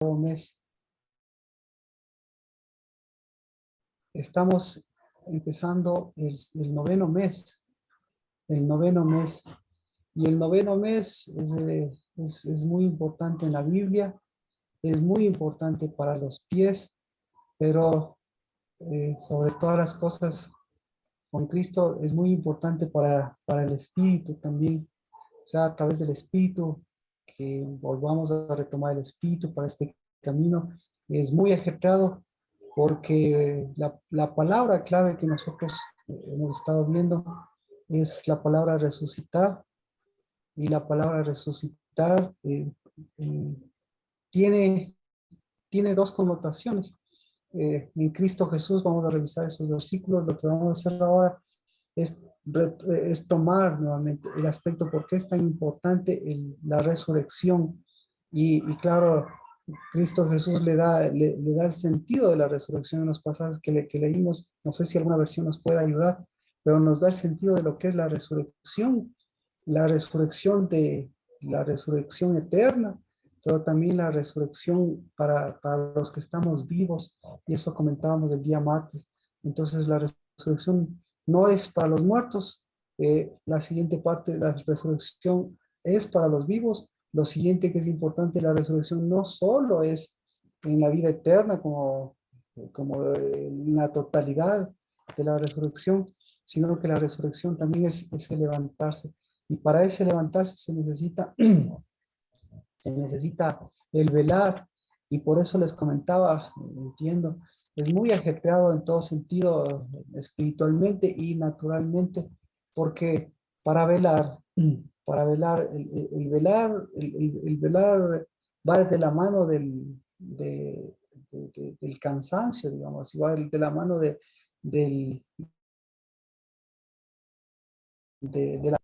mes. Estamos empezando el noveno mes. El noveno mes. Y el noveno mes es muy importante en la Biblia, es muy importante para los pies, pero sobre todas las cosas con Cristo es muy importante para el espíritu también. O sea, a través del espíritu, que volvamos a retomar el espíritu para este camino, es muy ajetreado porque la palabra clave que nosotros hemos estado viendo es la palabra resucitar, y la palabra resucitar eh, tiene, tiene dos connotaciones. En Cristo Jesús, vamos a revisar esos versículos. Lo que vamos a hacer ahora es, es tomar nuevamente el aspecto por qué es tan importante la resurrección. Y claro, Cristo Jesús le da el sentido de la resurrección en los pasajes que leímos. No sé si alguna versión nos puede ayudar, pero nos da el sentido de lo que es la resurrección la resurrección eterna, pero también la resurrección para los que estamos vivos, y eso comentábamos el día martes. Entonces la resurrección no es para los muertos, la siguiente parte de la resurrección es para los vivos. Lo siguiente que es importante, la resurrección no solo es en la vida eterna como en la totalidad de la resurrección, sino que la resurrección también es el levantarse. Y para ese levantarse se necesita el velar. Y por eso les comentaba, entiendo, es muy ajetreado en todo sentido, espiritualmente y naturalmente, porque para velar, el velar, el velar va de la mano del cansancio, digamos, así va de la mano del,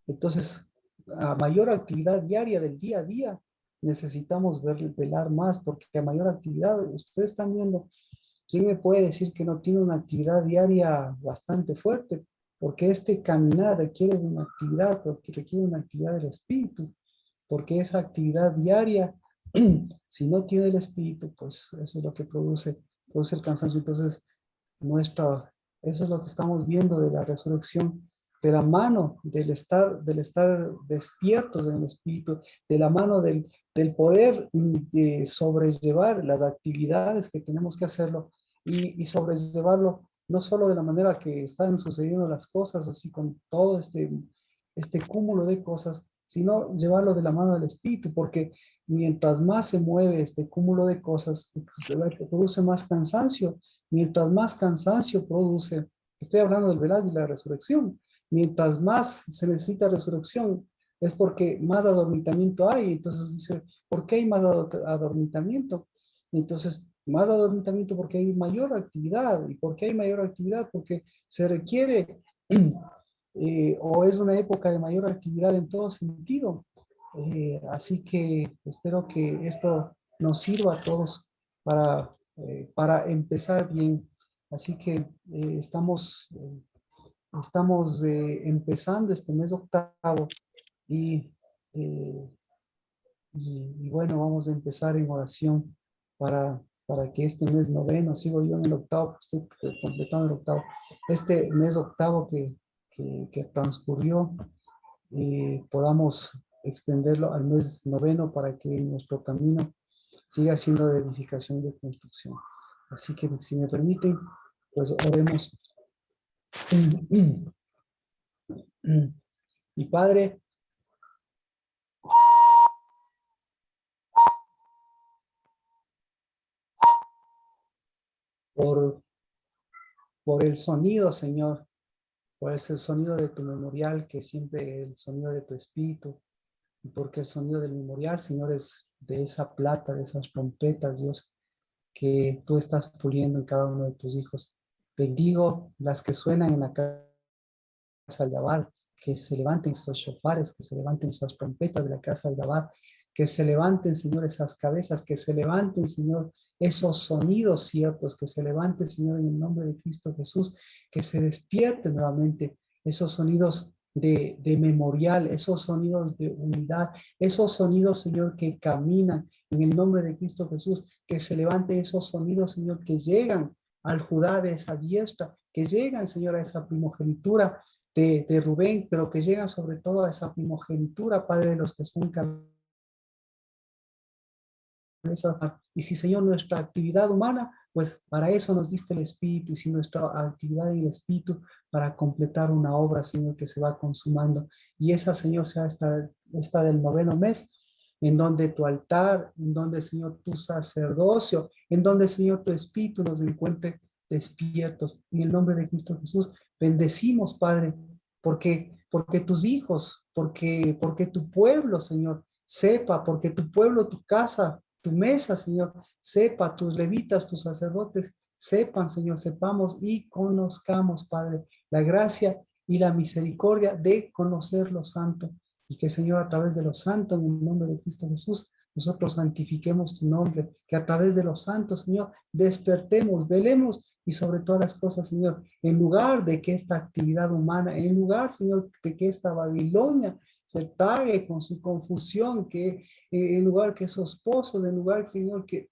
entonces, a mayor actividad diaria del día a día, necesitamos velar más, porque a mayor actividad, ustedes están viendo, ¿quién me puede decir que no tiene una actividad diaria bastante fuerte? Porque este caminar requiere de una actividad, porque requiere una actividad del espíritu, porque esa actividad diaria, si no tiene el espíritu, pues eso es lo que produce el cansancio. Entonces, nuestra, eso es lo que estamos viendo de la resurrección, de la mano del estar despiertos en el espíritu, de la mano del poder de sobrellevar las actividades que tenemos que hacerlo, y sobrellevarlo no solo de la manera que están sucediendo las cosas, así con todo este cúmulo de cosas, sino llevarlo de la mano del espíritu, porque mientras más se mueve este cúmulo de cosas, se produce más cansancio. Mientras más cansancio produce, estoy hablando del velar y la resurrección, mientras más se necesita resurrección, es porque más adormitamiento hay. Entonces dice, ¿por qué hay más adormitamiento? Entonces, más adormitamiento porque hay mayor actividad. ¿Y por qué hay mayor actividad? Porque se requiere, o es una época de mayor actividad en todo sentido. Así que espero que esto nos sirva a todos para empezar bien. Así que estamos empezando este mes octavo, y, eh, y bueno, vamos a empezar en oración para que este mes noveno, sigo yo en el octavo, estoy completando el octavo, este mes octavo que transcurrió, podamos extenderlo al mes noveno para que nuestro camino siga siendo de edificación y de construcción. Así que si me permiten, pues oremos. Mi Padre, por, por el sonido, Señor, por ese sonido de tu memorial, que siempre el sonido de tu espíritu, y porque el sonido del memorial, Señor, es de esa plata, de esas trompetas, Dios, que tú estás puliendo en cada uno de tus hijos. Bendigo las que suenan en la casa del Yahweh, que se levanten esos shofares, que se levanten esas trompetas de la casa del Yahweh, que se levanten, Señor, esas cabezas, que se levanten, Señor, esos sonidos ciertos, que se levanten, Señor, en el nombre de Cristo Jesús, que se despierten nuevamente esos sonidos de memorial, esos sonidos de unidad, esos sonidos, Señor, que caminan en el nombre de Cristo Jesús, que se levanten esos sonidos, Señor, que llegan al Judá de esa diestra, que llegan, Señor, a esa primogenitura de Rubén, pero que llegan sobre todo a esa primogenitura, Padre, de los que son y si, Señor, nuestra actividad humana, pues para eso nos diste el Espíritu, y si nuestra actividad en el Espíritu, para completar una obra, Señor, que se va consumando. Y esa, Señor, sea esta del noveno mes, en donde tu altar, en donde, Señor, tu sacerdocio, en donde, Señor, tu Espíritu nos encuentre despiertos. En el nombre de Cristo Jesús, bendecimos, Padre, porque tus hijos, porque tu pueblo, Señor, sepa, porque tu pueblo, tu casa, tu mesa, Señor, sepa, tus levitas, tus sacerdotes, sepan, Señor, sepamos y conozcamos, Padre, la gracia y la misericordia de conocer lo santo. Y que, Señor, a través de los santos, en el nombre de Cristo Jesús, nosotros santifiquemos tu nombre, que a través de los santos, Señor, despertemos, velemos y sobre todas las cosas, Señor, en lugar de que esta actividad humana, en lugar, Señor, de que esta Babilonia se trague con su confusión, que en lugar que esos pozos, en lugar, Señor, que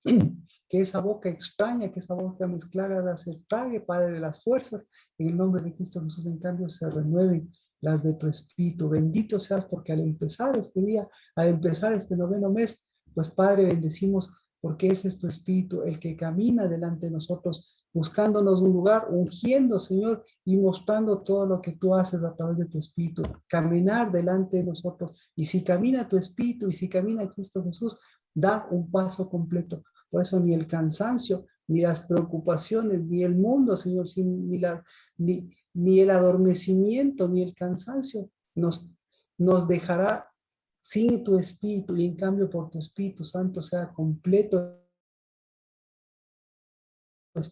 esa boca extraña, que esa boca mezclada se trague, Padre, de las fuerzas, en el nombre de Cristo Jesús, en cambio, se renueven las de tu espíritu. Bendito seas porque al empezar este día, al empezar este noveno mes, pues Padre, bendecimos porque ese es tu espíritu, el que camina delante de nosotros, buscándonos un lugar, ungiendo, Señor, y mostrando todo lo que tú haces a través de tu espíritu, caminar delante de nosotros. Y si camina tu espíritu y si camina Cristo Jesús, da un paso completo. Por eso ni el cansancio, ni las preocupaciones, ni el mundo, Señor, ni el adormecimiento, ni el cansancio nos dejará sin tu espíritu, y en cambio por tu Espíritu Santo sea completo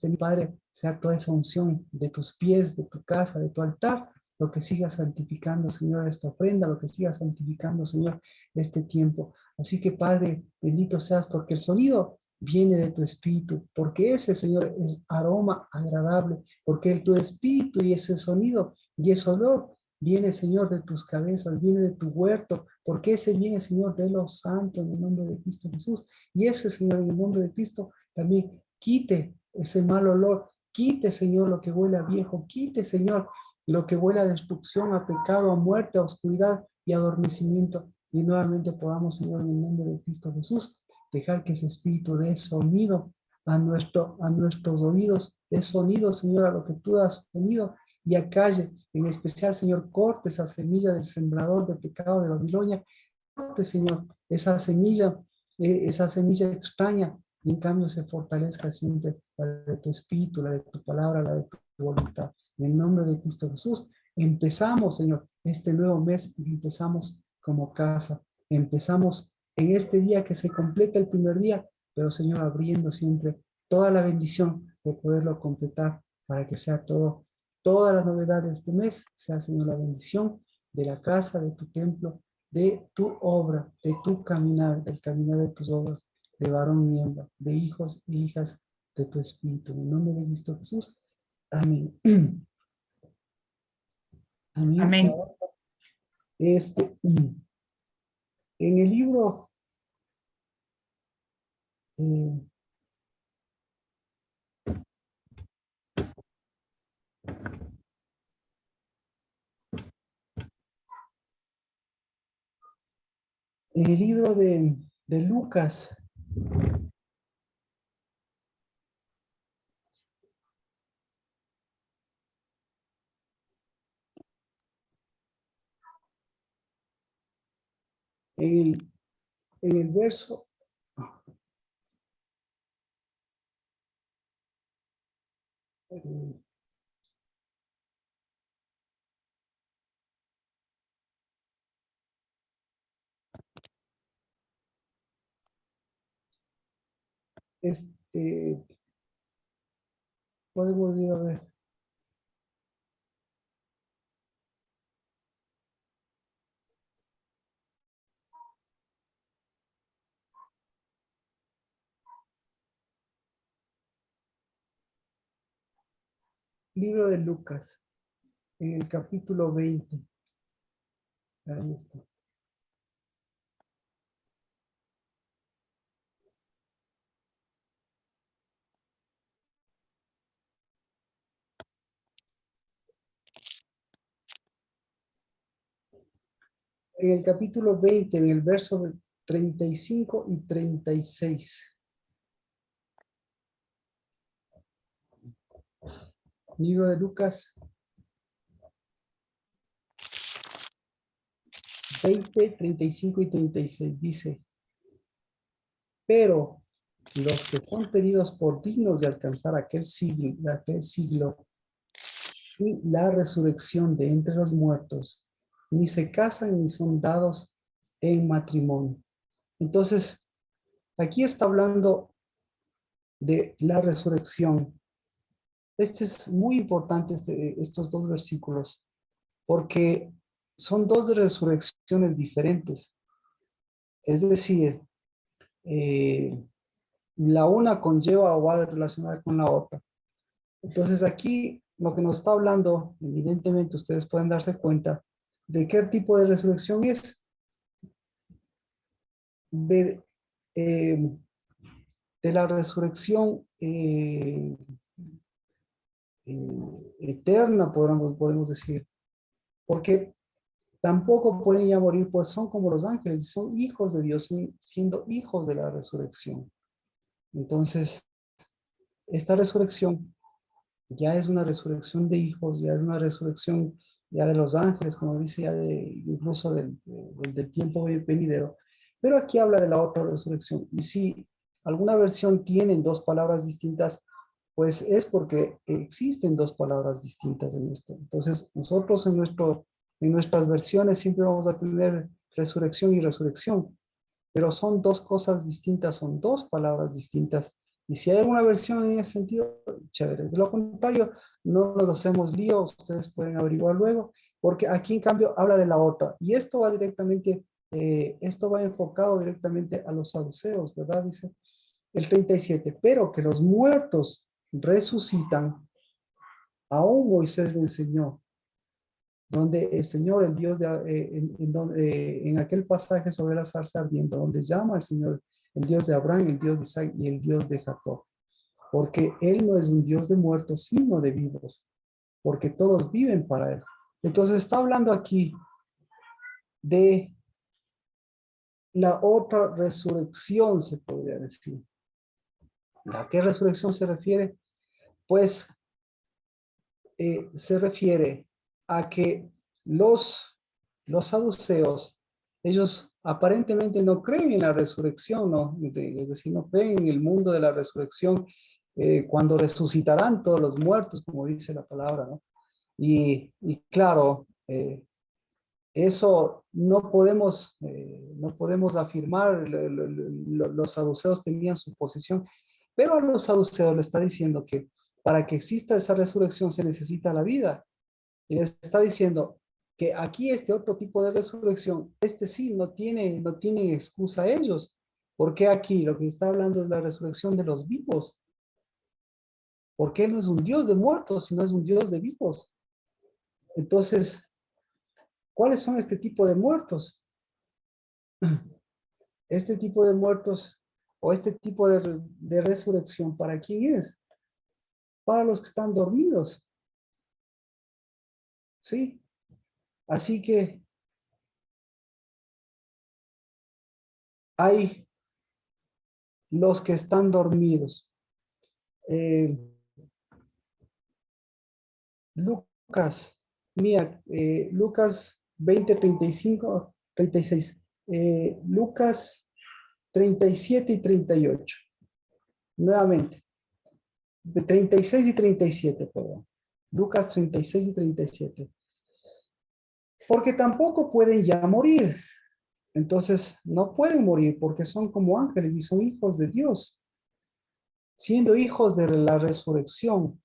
mi Padre, sea toda esa unción de tus pies, de tu casa, de tu altar, lo que siga santificando, Señor, esta ofrenda, lo que siga santificando, Señor, este tiempo. Así que, Padre, bendito seas porque el sonido viene de tu espíritu, porque ese, Señor, es aroma agradable, porque tu espíritu y ese sonido y ese olor viene, Señor, de tus cabezas, viene de tu huerto, porque ese viene, Señor, de los santos en el nombre de Cristo Jesús. Y ese, Señor, en el nombre de Cristo, también quite ese mal olor, quite, Señor, lo que huele a viejo, quite, Señor, lo que huele a destrucción, a pecado, a muerte, a oscuridad y adormecimiento. Y nuevamente podamos, Señor, en el nombre de Cristo Jesús, dejar que ese espíritu dé sonido a nuestros oídos, dé sonido, Señor, a lo que tú das sonido y acalle, en especial, Señor, corte esa semilla del sembrador de pecado de Babilonia, corte, Señor, esa semilla extraña, y en cambio se fortalezca siempre la de tu espíritu, la de tu palabra, la de tu voluntad. En el nombre de Cristo Jesús, empezamos, Señor, este nuevo mes y empezamos como casa. Empezamos en este día que se completa el primer día, pero Señor, abriendo siempre toda la bendición de poderlo completar para que sea todo, toda la novedad de este mes, sea, Señor, la bendición de la casa, de tu templo, de tu obra, de tu caminar, del caminar de tus obras, de varón y hembra, de hijos e hijas de tu espíritu. En el nombre de Cristo Jesús. Amén. Amén. Amén. En eh, en el libro de Lucas, en el verso, eh, este, podemos ir a ver, libro de Lucas, en el capítulo 20. Ahí está. En el capítulo 20, en el verso 35 y 36. Libro de Lucas 20, 35 y 36 dice: pero los que son tenidos por dignos de alcanzar aquel siglo y la resurrección de entre los muertos, ni se casan ni son dados en matrimonio. Entonces, aquí está hablando de la resurrección. Este es muy importante, estos dos versículos, porque son dos resurrecciones diferentes. Es decir, la una conlleva o va relacionada con la otra. Entonces aquí lo que nos está hablando, evidentemente ustedes pueden darse cuenta de qué tipo de resurrección es. De, eh, de la resurrección eterna, podemos decir, porque tampoco pueden ya morir, pues son como los ángeles, son hijos de Dios, siendo hijos de la resurrección. Entonces, esta resurrección ya es una resurrección de hijos, ya es una resurrección ya de los ángeles, como dice, ya incluso del tiempo venidero. Pero aquí habla de la otra resurrección. Y si alguna versión tiene dos palabras distintas, pues es porque existen dos palabras distintas en esto. Entonces, nosotros en nuestras versiones siempre vamos a tener resurrección y resurrección, pero son dos cosas distintas, son dos palabras distintas. Y si hay alguna versión en ese sentido, chévere. De lo contrario, no nos hacemos lío, ustedes pueden averiguar luego, porque aquí en cambio habla de la otra. Y esto va directamente, esto va enfocado directamente a los saduceos, ¿verdad? Dice el 37, pero que los muertos resucitan, aún Moisés lo enseñó, donde el Señor, el Dios en aquel pasaje sobre la zarza ardiente, donde llama al Señor el Dios de Abraham, el Dios de Isaac y el Dios de Jacob, porque Él no es un Dios de muertos, sino de vivos, porque todos viven para Él. Entonces está hablando aquí de la otra resurrección, se podría decir. ¿A qué resurrección se refiere? Pues se refiere a que los saduceos, ellos aparentemente no creen en la resurrección, ¿no? Es decir, no creen en el mundo de la resurrección, cuando resucitarán todos los muertos, como dice la palabra, ¿no? Y claro, eso no podemos afirmar, los saduceos tenían su posición, pero a los saduceos le está diciendo que para que exista esa resurrección se necesita la vida. Y les está diciendo que aquí este otro tipo de resurrección, este sí, no tiene excusa a ellos, porque aquí lo que está hablando es la resurrección de los vivos, porque Él no es un Dios de muertos, sino es un Dios de vivos. Entonces, ¿cuáles son este tipo de muertos? Este tipo de muertos o este tipo de resurrección, ¿para quién es? Para los que están dormidos, ¿sí? Así que hay los que están dormidos. Eh, Lucas, mira, Lucas 20, 35, 36. Lucas 37 y 38. Nuevamente, de 36 y 37, perdón. Lucas 36 y 37. Porque tampoco pueden ya morir. Entonces, no pueden morir porque son como ángeles y son hijos de Dios, siendo hijos de la resurrección.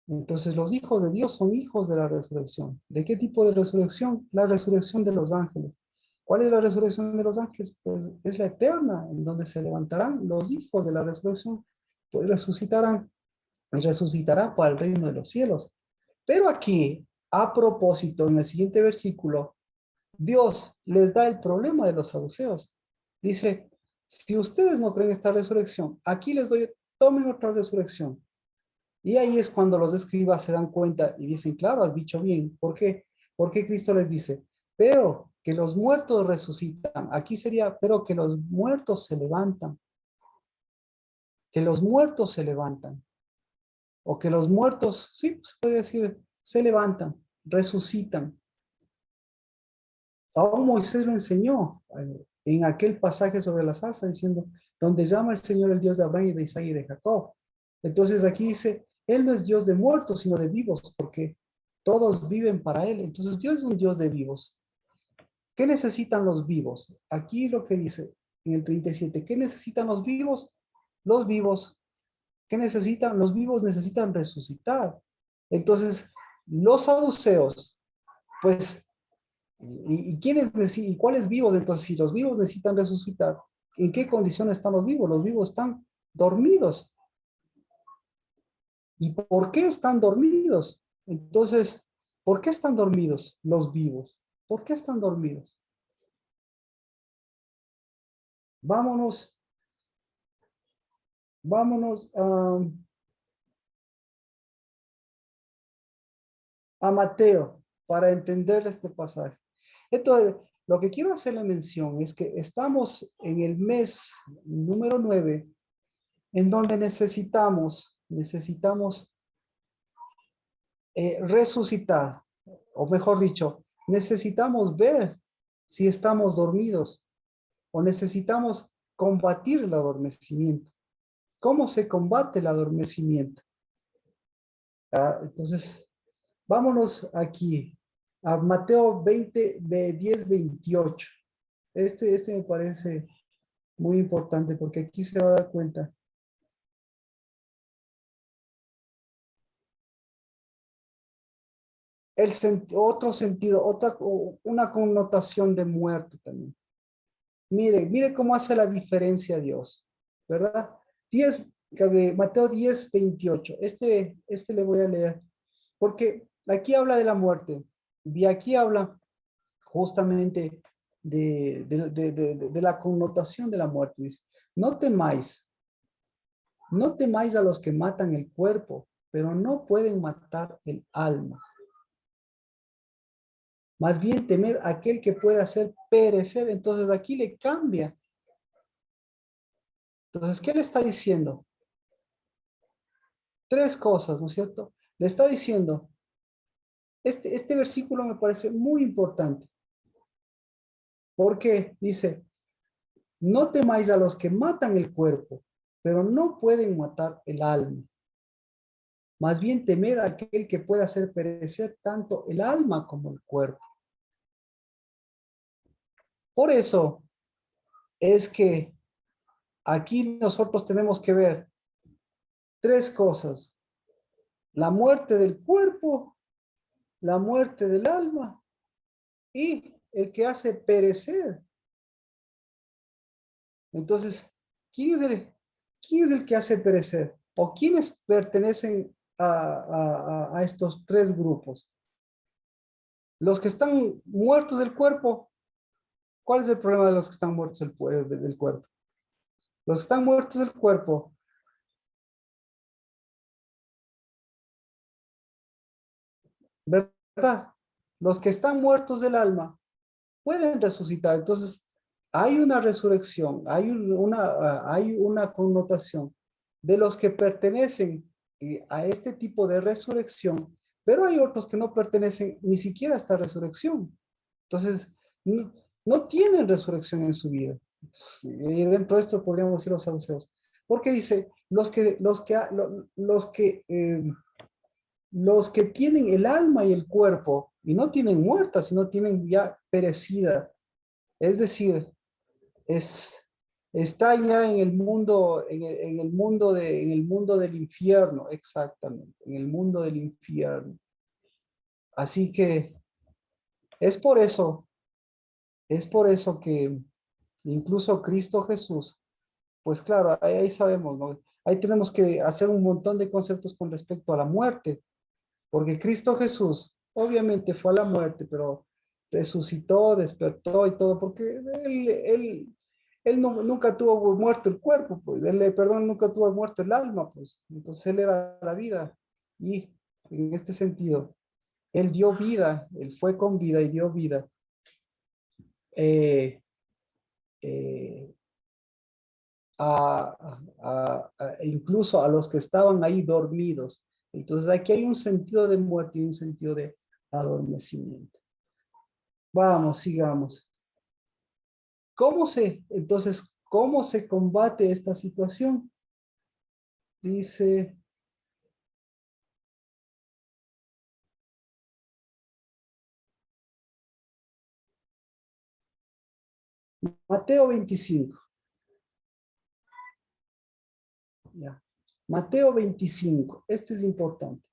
Entonces, los hijos de Dios son hijos de la resurrección. ¿De qué tipo de resurrección? La resurrección de los ángeles. ¿Cuál es la resurrección de los ángeles? Pues es la eterna, en donde se levantarán los hijos de la resurrección, pues resucitarán, y resucitarán para el reino de los cielos. Pero aquí, a propósito, en el siguiente versículo, Dios les da el problema de los saduceos. Dice, si ustedes no creen esta resurrección, aquí les doy, tomen otra resurrección. Y ahí es cuando los escribas se dan cuenta y dicen, claro, has dicho bien. ¿Por qué? Porque Cristo les dice, pero que los muertos resucitan. Aquí sería, pero que los muertos se levantan. Que los muertos se levantan. O que los muertos, sí, se puede decir, se levantan, resucitan. Aún Moisés lo enseñó en aquel pasaje sobre la zarza, diciendo, donde llama el Señor el Dios de Abraham y de Isaac y de Jacob. Entonces aquí dice, Él no es Dios de muertos, sino de vivos, porque todos viven para Él. Entonces Dios es un Dios de vivos. ¿Qué necesitan los vivos? Aquí lo que dice en el 37, ¿qué necesitan los vivos? Los vivos, ¿qué necesitan? Los vivos necesitan resucitar. Entonces, los saduceos, pues ¿y cuáles vivos? Entonces, si los vivos necesitan resucitar, ¿en qué condiciones están los vivos? Los vivos están dormidos. ¿Y por qué están dormidos? Entonces, ¿por qué están dormidos los vivos? ¿Por qué están dormidos? Vámonos, vámonos a Mateo para entender este pasaje. Entonces, lo que quiero hacerle mención es que estamos en el mes número 9, en donde necesitamos resucitar, o mejor dicho, necesitamos ver si estamos dormidos o necesitamos combatir el adormecimiento. ¿Cómo se combate el adormecimiento? Entonces, vámonos aquí a Mateo 20, 10, 28. Este me parece muy importante porque aquí se va a dar cuenta. Otro sentido, una connotación de muerte también. Mire cómo hace la diferencia Dios, ¿verdad? 10, Mateo 10, 28. Este le voy a leer, porque aquí habla de la muerte y aquí habla justamente de la connotación de la muerte. Dice, no temáis, no temáis a los que matan el cuerpo, pero no pueden matar el alma. Más bien temed a aquel que puede hacer perecer. Entonces aquí le cambia. Entonces, ¿qué le está diciendo? Tres cosas, ¿no es cierto? Le está diciendo, este versículo me parece muy importante, porque dice, no temáis a los que matan el cuerpo, pero no pueden matar el alma. Más bien temed a aquel que pueda hacer perecer tanto el alma como el cuerpo. Por eso es que aquí nosotros tenemos que ver tres cosas: la muerte del cuerpo, la muerte del alma y el que hace perecer. Entonces, ¿quién es el que hace perecer? ¿O quiénes pertenecen a estos tres grupos? Los que están muertos del cuerpo. ¿Cuál es el problema de los que están muertos del cuerpo? Los que están muertos del cuerpo, ¿verdad? Los que están muertos del alma pueden resucitar. Entonces, hay una resurrección, hay una connotación de los que pertenecen a este tipo de resurrección, pero hay otros que no pertenecen ni siquiera a esta resurrección. Entonces, no, no tienen resurrección en su vida. Y dentro de esto podríamos decir los saduceos. Porque dice, los que tienen el alma y el cuerpo, y no tienen muerta, sino tienen ya perecida, es decir, es, está ya en el mundo, en el mundo del infierno, exactamente, en el mundo del infierno. Así que es por eso, es por eso que incluso Cristo Jesús, pues claro, ahí sabemos, ¿no? Ahí tenemos que hacer un montón de conceptos con respecto a la muerte, porque Cristo Jesús obviamente fue a la muerte, resucitó, despertó y todo, porque él nunca tuvo muerto el cuerpo, pues, perdón, nunca tuvo muerto el alma, pues, entonces él era la vida. Y en este sentido, él dio vida, él fue con vida y dio vida. Eh, eh, incluso a los que estaban ahí dormidos. Entonces aquí hay un sentido de muerte y un sentido de adormecimiento. Vamos, sigamos. ¿Cómo se combate esta situación? Dice Mateo 25. Ya. Mateo 25. Este es importante.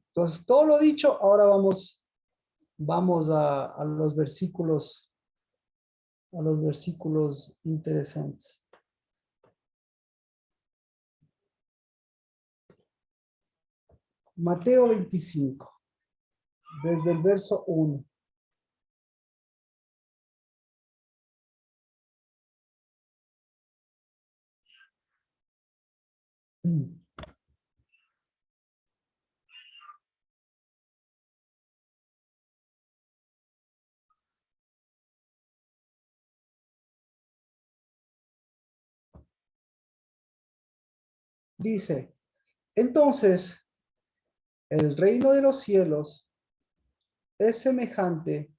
Entonces, todo lo dicho, ahora vamos a los versículos interesantes. Mateo 25, desde el verso 1. Dice, entonces, el reino de los cielos es semejante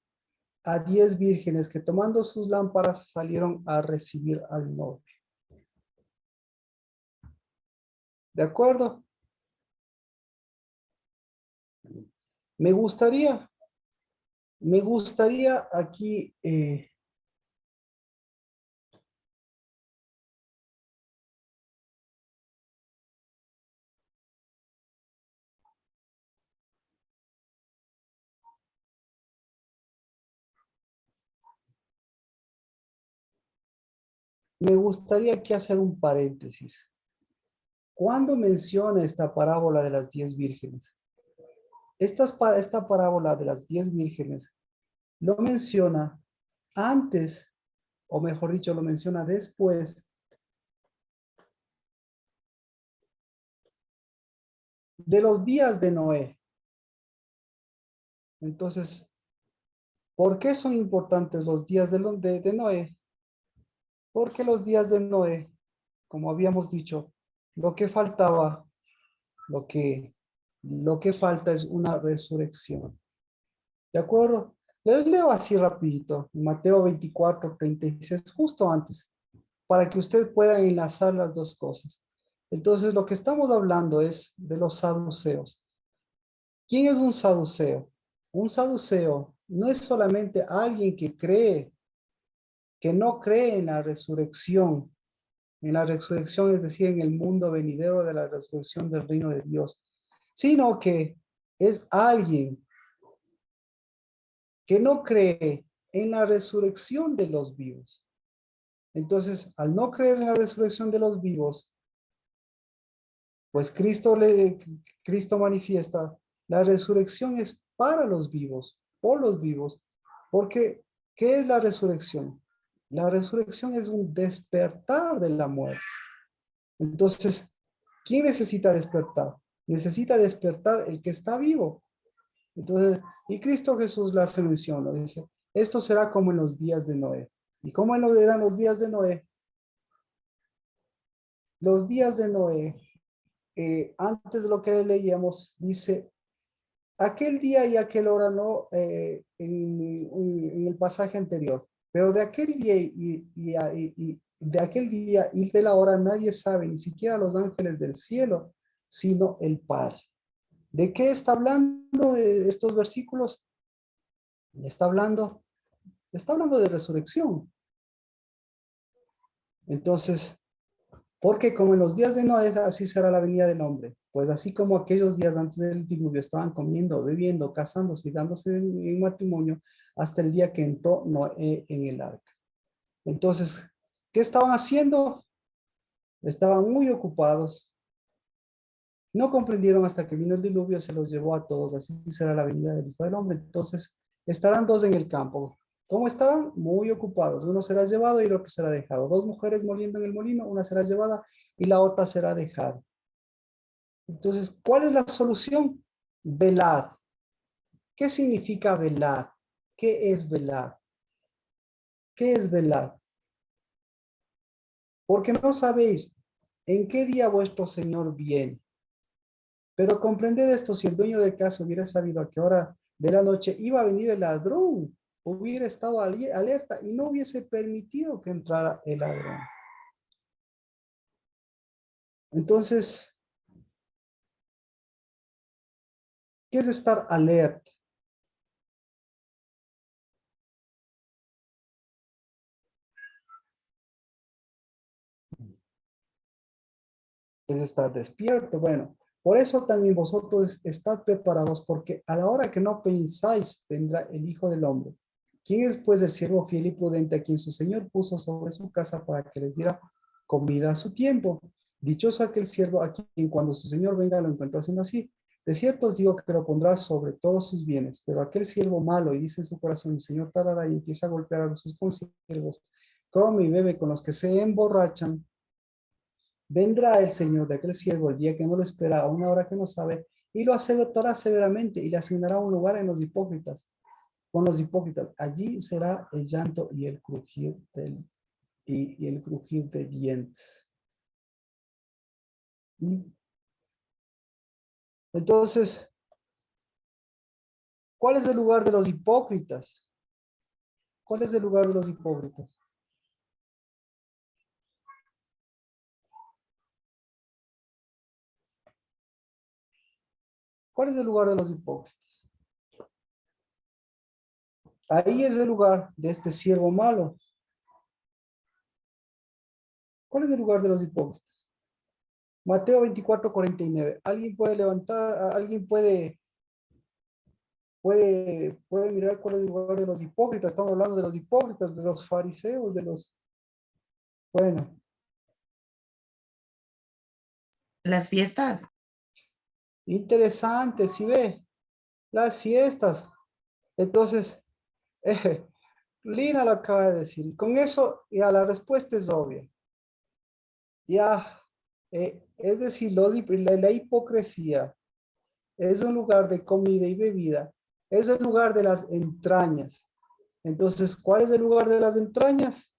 a 10 vírgenes que tomando sus lámparas salieron a recibir al novio. ¿De acuerdo? Me gustaría, me gustaría aquí, me gustaría aquí hacer un paréntesis. ¿Cuándo menciona esta parábola de las 10 vírgenes? Esta parábola de las 10 vírgenes lo menciona antes, o mejor dicho, lo menciona después de los días de Noé. Entonces, ¿por qué son importantes los días de Noé? Porque los días de Noé, como habíamos dicho, lo que faltaba, lo que, lo que falta es una resurrección. ¿De acuerdo? Les leo así rapidito, Mateo 24:36, justo antes, para que usted pueda enlazar las dos cosas. Entonces, lo que estamos hablando es de los saduceos. ¿Quién es un saduceo? Un saduceo no es solamente alguien que no cree en la resurrección, es decir, en el mundo venidero de la resurrección del reino de Dios, sino que es alguien que no cree en la resurrección de los vivos. Entonces, al no creer en la resurrección de los vivos, pues Cristo manifiesta, la resurrección es para los vivos, por los vivos, porque ¿qué es la resurrección? La resurrección es un despertar de la muerte. Entonces, ¿quién necesita despertar? Necesita despertar el que está vivo. Entonces, y Cristo Jesús la hace mención, lo dice, esto será como en los días de Noé. ¿Y cómo eran los días de Noé? Los días de Noé, antes de lo que leíamos, dice, aquel día y aquel hora no en el pasaje anterior, pero de aquel día y de aquel día y de la hora nadie sabe, ni siquiera los ángeles del cielo, sino el Padre. ¿De qué está hablando estos versículos? Está hablando, está hablando de resurrección. Entonces, porque como en los días de Noé, así será la venida del hombre. Pues así como aquellos días antes del diluvio estaban comiendo, bebiendo, casándose y dándose en matrimonio hasta el día que entró Noé en el arca. Entonces, ¿qué estaban haciendo? Estaban muy ocupados. No comprendieron hasta que vino el diluvio, se los llevó a todos. Así será la venida del Hijo del Hombre. Entonces estarán dos en el campo. ¿Cómo estaban? Muy ocupados. Uno será llevado y el otro será dejado. Dos mujeres moliendo en el molino, una será llevada y la otra será dejada. Entonces, ¿cuál es la solución? Velad. ¿Qué significa velad? ¿Qué es velad? ¿Qué es velad? Porque no sabéis en qué día vuestro Señor viene. Pero comprended esto, si el dueño de casa hubiera sabido a qué hora de la noche iba a venir el ladrón, hubiera estado alerta y no hubiese permitido que entrara el ladrón. Entonces, ¿qué es estar alerta? Es estar despierto. Bueno, por eso también vosotros estad preparados, porque a la hora que no pensáis, vendrá el Hijo del Hombre. ¿Quién es pues el siervo fiel y prudente a quien su Señor puso sobre su casa para que les diera comida a su tiempo? Dichoso aquel siervo a quien cuando su Señor venga lo encuentre haciendo así. De cierto os digo que lo pondrá sobre todos sus bienes, pero aquel siervo malo y dice en su corazón, mi Señor tardará y empieza a golpear a sus consiervos, come y bebe con los que se emborrachan. Vendrá el Señor de aquel siervo el día que no lo espera, a una hora que no sabe, y lo azotará severamente y le asignará un lugar en los hipócritas, con los hipócritas. Allí será el llanto y el crujir y el crujir de dientes. ¿Mm? Entonces, ¿cuál es el lugar de los hipócritas? ¿Cuál es el lugar de los hipócritas? ¿Cuál es el lugar de los hipócritas? Ahí es el lugar de este siervo malo. ¿Cuál es el lugar de los hipócritas? Mateo 24:49. ¿Alguien puede levantar, alguien puede mirar cuál es el lugar de los hipócritas? Estamos hablando de los hipócritas, de los fariseos, de los... Bueno, Las fiestas. interesante, si ve, las fiestas. Entonces, eh, Lina lo acaba de decir. Con eso, ya la respuesta es obvia. Ya, es decir, la hipocresía es un lugar de comida y bebida, es el lugar de las entrañas. Entonces, ¿cuál es el lugar de las entrañas?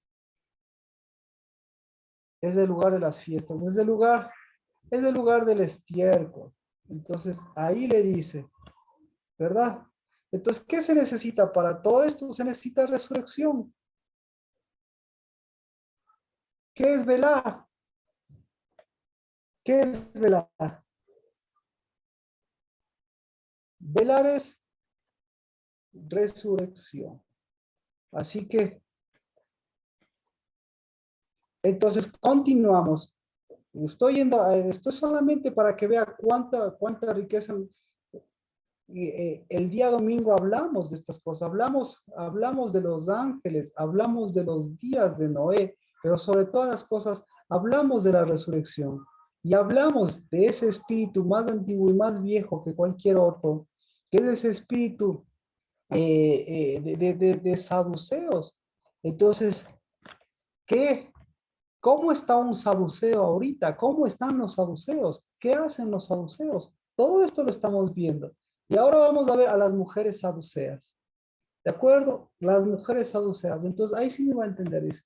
Es el lugar de las fiestas, es el lugar del estiércol. Entonces, ahí le dice, ¿verdad? Entonces, ¿qué se necesita para todo esto? Se necesita resurrección. ¿Qué es velar? ¿Qué es velar? Velar es resurrección. Así que, entonces, continuamos. Esto solamente para que vea cuánta riqueza. El día domingo hablamos de estas cosas, hablamos de los ángeles, hablamos de los días de Noé, pero sobre todas las cosas hablamos de la resurrección y hablamos de ese espíritu más antiguo y más viejo que cualquier otro, que es ese espíritu de saduceos. Entonces, ¿qué? ¿Cómo está un saduceo ahorita? ¿Cómo están los saduceos? ¿Qué hacen los saduceos? Todo esto lo estamos viendo. Y ahora vamos a ver a las mujeres saduceas. ¿De acuerdo? Las mujeres saduceas. Entonces, ahí sí me va a entender. Dice,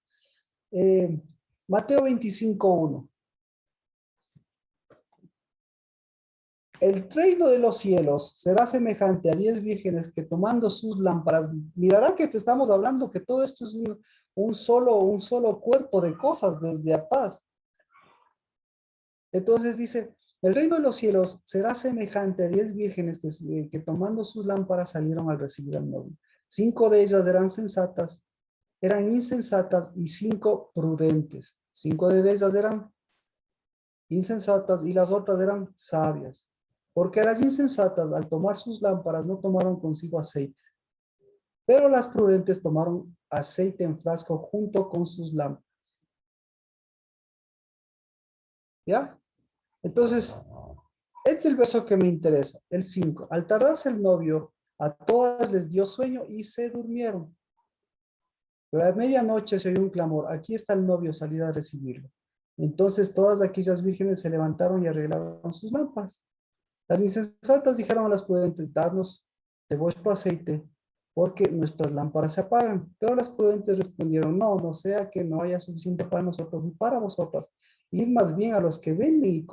eh, Mateo 25:1. El reino de los cielos será semejante a 10 vírgenes que tomando sus lámparas, mirará que te estamos hablando que todo esto es un solo cuerpo de cosas desde a paz. Entonces dice, el reino de los cielos será semejante a 10 vírgenes que tomando sus lámparas salieron al recibir al novio. 5 de ellas eran insensatas y 5 prudentes. 5 de ellas eran insensatas y las otras eran sabias. Porque a las insensatas al tomar sus lámparas no tomaron consigo aceite, pero las prudentes tomaron aceite en frasco junto con sus lámparas. ¿Ya? Entonces, Este es el verso que me interesa, el 5. Al tardarse el novio, a todas les dio sueño y se durmieron. Pero a medianoche se oyó un clamor. Aquí está el novio, salid a recibirlo. Entonces todas aquellas vírgenes se levantaron y arreglaron sus lámparas. Las insensatas dijeron a las prudentes, dadnos de vuestro aceite, porque nuestras lámparas se apagan. Pero las prudentes respondieron, no, no sea que no haya suficiente para nosotros y para vosotras. Id más bien a los que venden y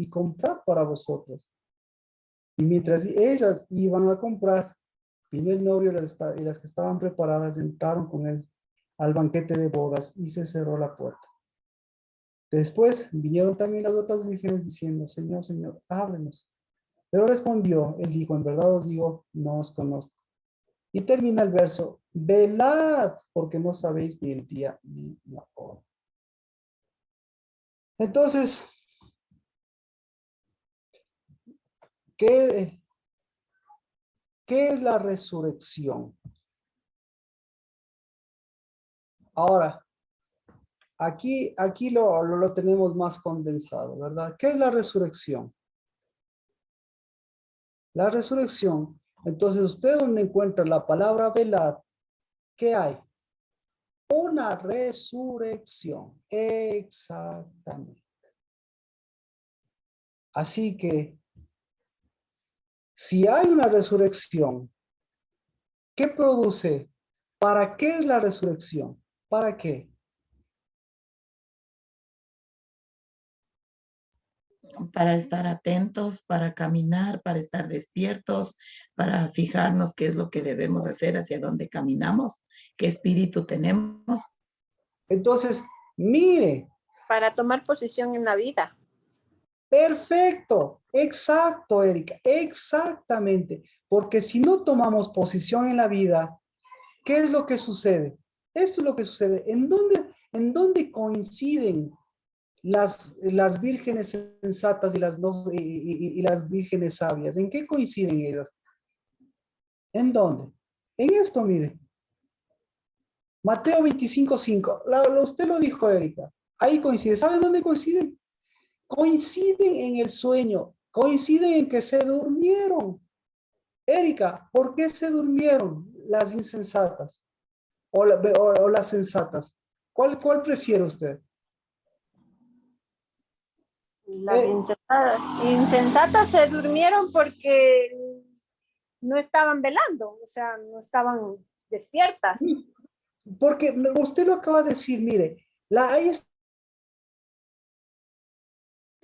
comprad para vosotros. Y mientras ellas iban a comprar, vino el novio y las que estaban preparadas entraron con él al banquete de bodas y se cerró la puerta. Después vinieron también las otras vírgenes diciendo, Señor, Señor, ábrenos. Pero respondió, él dijo, en verdad os digo, no os conozco. Y termina el verso, velad, porque no sabéis ni el día ni la hora. Entonces, ¿qué es la resurrección? Ahora, aquí lo tenemos más condensado, ¿verdad? ¿Qué es la resurrección? La resurrección, entonces usted donde encuentra la palabra velad, ¿qué hay? Una resurrección, exactamente. Así que, si hay una resurrección, ¿qué produce? ¿Para qué es la resurrección? ¿Para qué? Para estar atentos, para caminar, para estar despiertos, para fijarnos qué es lo que debemos hacer, hacia dónde caminamos, qué espíritu tenemos. Entonces, mire, Para tomar posición en la vida. perfecto, exacto, Erika, exactamente. Porque si no tomamos posición en la vida, ¿qué es lo que sucede? Esto es lo que sucede. ¿En dónde coinciden las vírgenes sensatas y las vírgenes sabias? ¿En qué coinciden ellas? ¿En dónde? En esto, mire. Mateo 25:5. Usted lo dijo, Erika. Ahí coincide. ¿Saben dónde coinciden? Coinciden en el sueño. Coinciden en que se durmieron. Erika, ¿por qué se durmieron las insensatas? O las sensatas. ¿Cuál prefiere usted? Las insensatas se durmieron porque no estaban velando, o sea, no estaban despiertas. Porque usted lo acaba de decir, mire, ahí está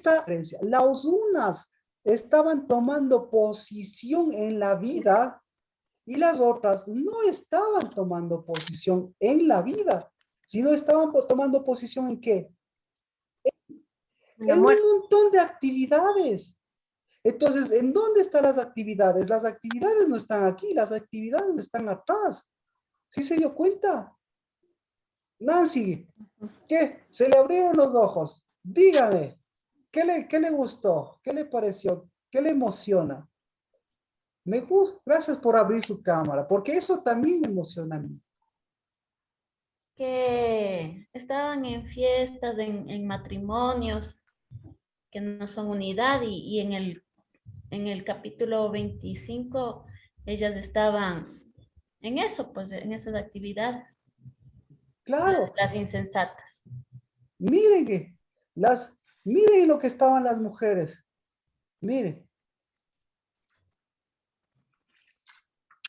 la diferencia. Las unas estaban tomando posición en la vida y las otras no estaban tomando posición en la vida, sino estaban tomando posición ¿en qué? En un montón de actividades. Entonces, ¿en dónde están las actividades? Las actividades no están aquí, las actividades están atrás. ¿Sí se dio cuenta? Nancy, ¿qué? Se le abrieron los ojos. Dígame, ¿qué le gustó? ¿Qué le pareció? ¿Qué le emociona? Me gusta. Gracias por abrir su cámara, porque eso también me emociona a mí. Que estaban en fiestas, en matrimonios, que no son unidad, y en el capítulo 25 ellas estaban en eso, pues en esas actividades, Claro, las insensatas. miren miren lo que estaban las mujeres. Miren,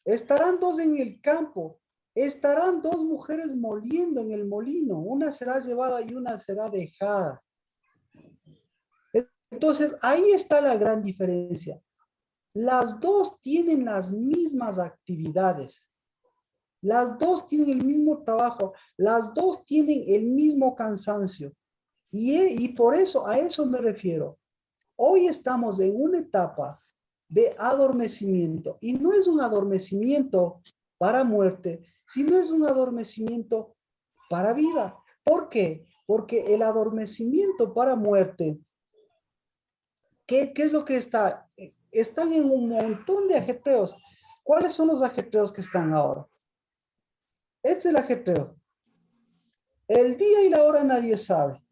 estarán dos en el campo, estarán dos mujeres moliendo en el molino, una será llevada y una será dejada. Entonces, ahí está la gran diferencia. Las dos tienen las mismas actividades, las dos tienen el mismo trabajo, las dos tienen el mismo cansancio. Y por eso, a eso me refiero. Hoy estamos en una etapa de adormecimiento y no es un adormecimiento para muerte, sino es un adormecimiento para vida. ¿Por qué? Porque el adormecimiento para muerte, ¿qué es lo que está? Están en un montón de ajetreos. ¿Cuáles son los ajetreos que están ahora? Este es el ajetreo. El día y la hora nadie sabe.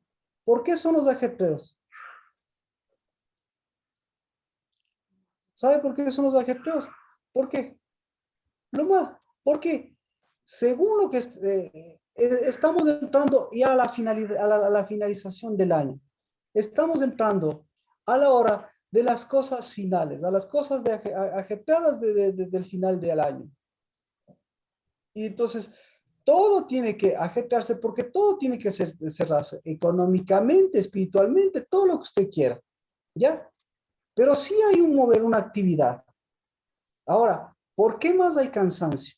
¿Por qué son los ajetreos? ¿Sabe por qué son los ajetreos? ¿Por qué? Lo más, porque según lo que estamos entrando ya a la, a la finalización del año, estamos entrando a la hora de las cosas finales, a las cosas ajetreadas del final del año. Y entonces, todo tiene que ajetrearse porque todo tiene que cerrarse económicamente, espiritualmente, todo lo que usted quiera, ¿ya? Pero sí hay un mover, una actividad. Ahora, ¿por qué más hay cansancio?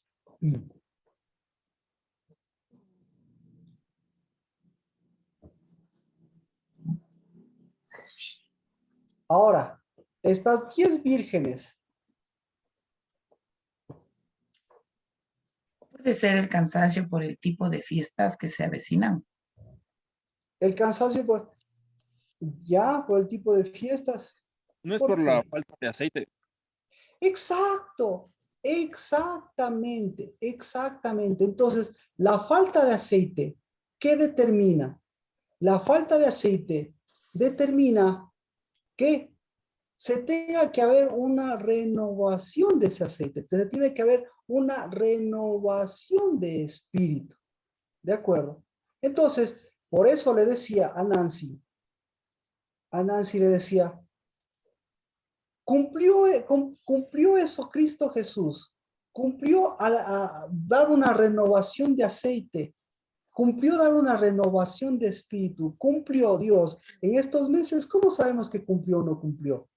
Ahora, estas 10 vírgenes, Puede ser el cansancio por el tipo de fiestas que se avecinan. el cansancio por el tipo de fiestas. No es ¿Por por la qué? falta de aceite. Exacto, exactamente, exactamente. Entonces, la falta de aceite, ¿qué determina? La falta de aceite determina que se tenga que haber una renovación de ese aceite, tiene que haber una renovación de espíritu, ¿de acuerdo? Entonces, por eso le decía a Nancy le decía, cumplió eso Cristo Jesús, cumplió a dar una renovación de aceite, cumplió dar una renovación de espíritu, cumplió Dios. En estos meses, ¿cómo sabemos que cumplió o no cumplió?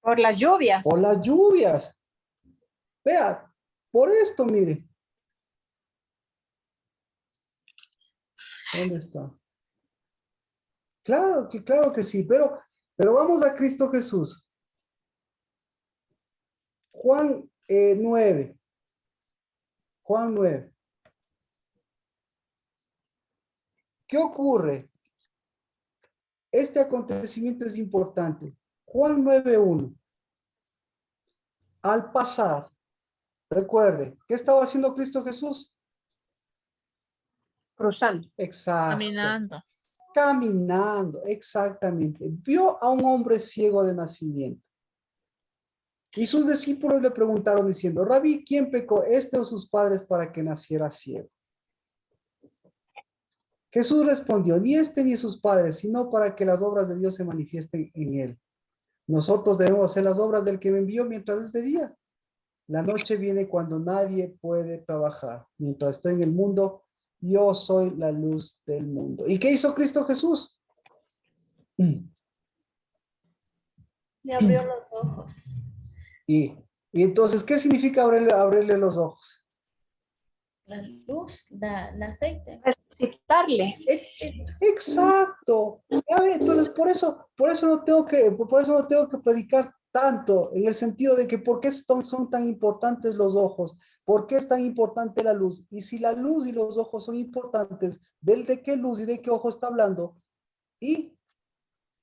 Por las lluvias. Por las lluvias. Vea, por esto, mire. ¿Dónde está? Claro que sí, pero vamos a Cristo Jesús. Juan 9. Juan 9. ¿Qué ocurre? Este acontecimiento es importante. Juan 9:1. Al pasar, recuerde, ¿qué estaba haciendo Cristo Jesús? Cruzando. Exacto. Caminando. Caminando, exactamente. Vio a un hombre ciego de nacimiento. Y sus discípulos le preguntaron diciendo, Rabí, ¿quién pecó, este o sus padres, para que naciera ciego? Jesús respondió, ni este ni sus padres, sino para que las obras de Dios se manifiesten en él. Nosotros debemos hacer las obras del que me envió mientras es de día. La noche viene cuando nadie puede trabajar. Mientras estoy en el mundo, yo soy la luz del mundo. ¿Y qué hizo Cristo Jesús? Le abrió los ojos. Y entonces, ¿qué significa abrirle los ojos? La luz, el aceite. Resucitarle. Exacto. Ya ve, entonces, por eso no tengo que predicar tanto, en el sentido de que por qué son tan importantes los ojos, por qué es tan importante la luz. Y si la luz y los ojos son importantes, ¿de qué luz y de qué ojo está hablando? ¿Y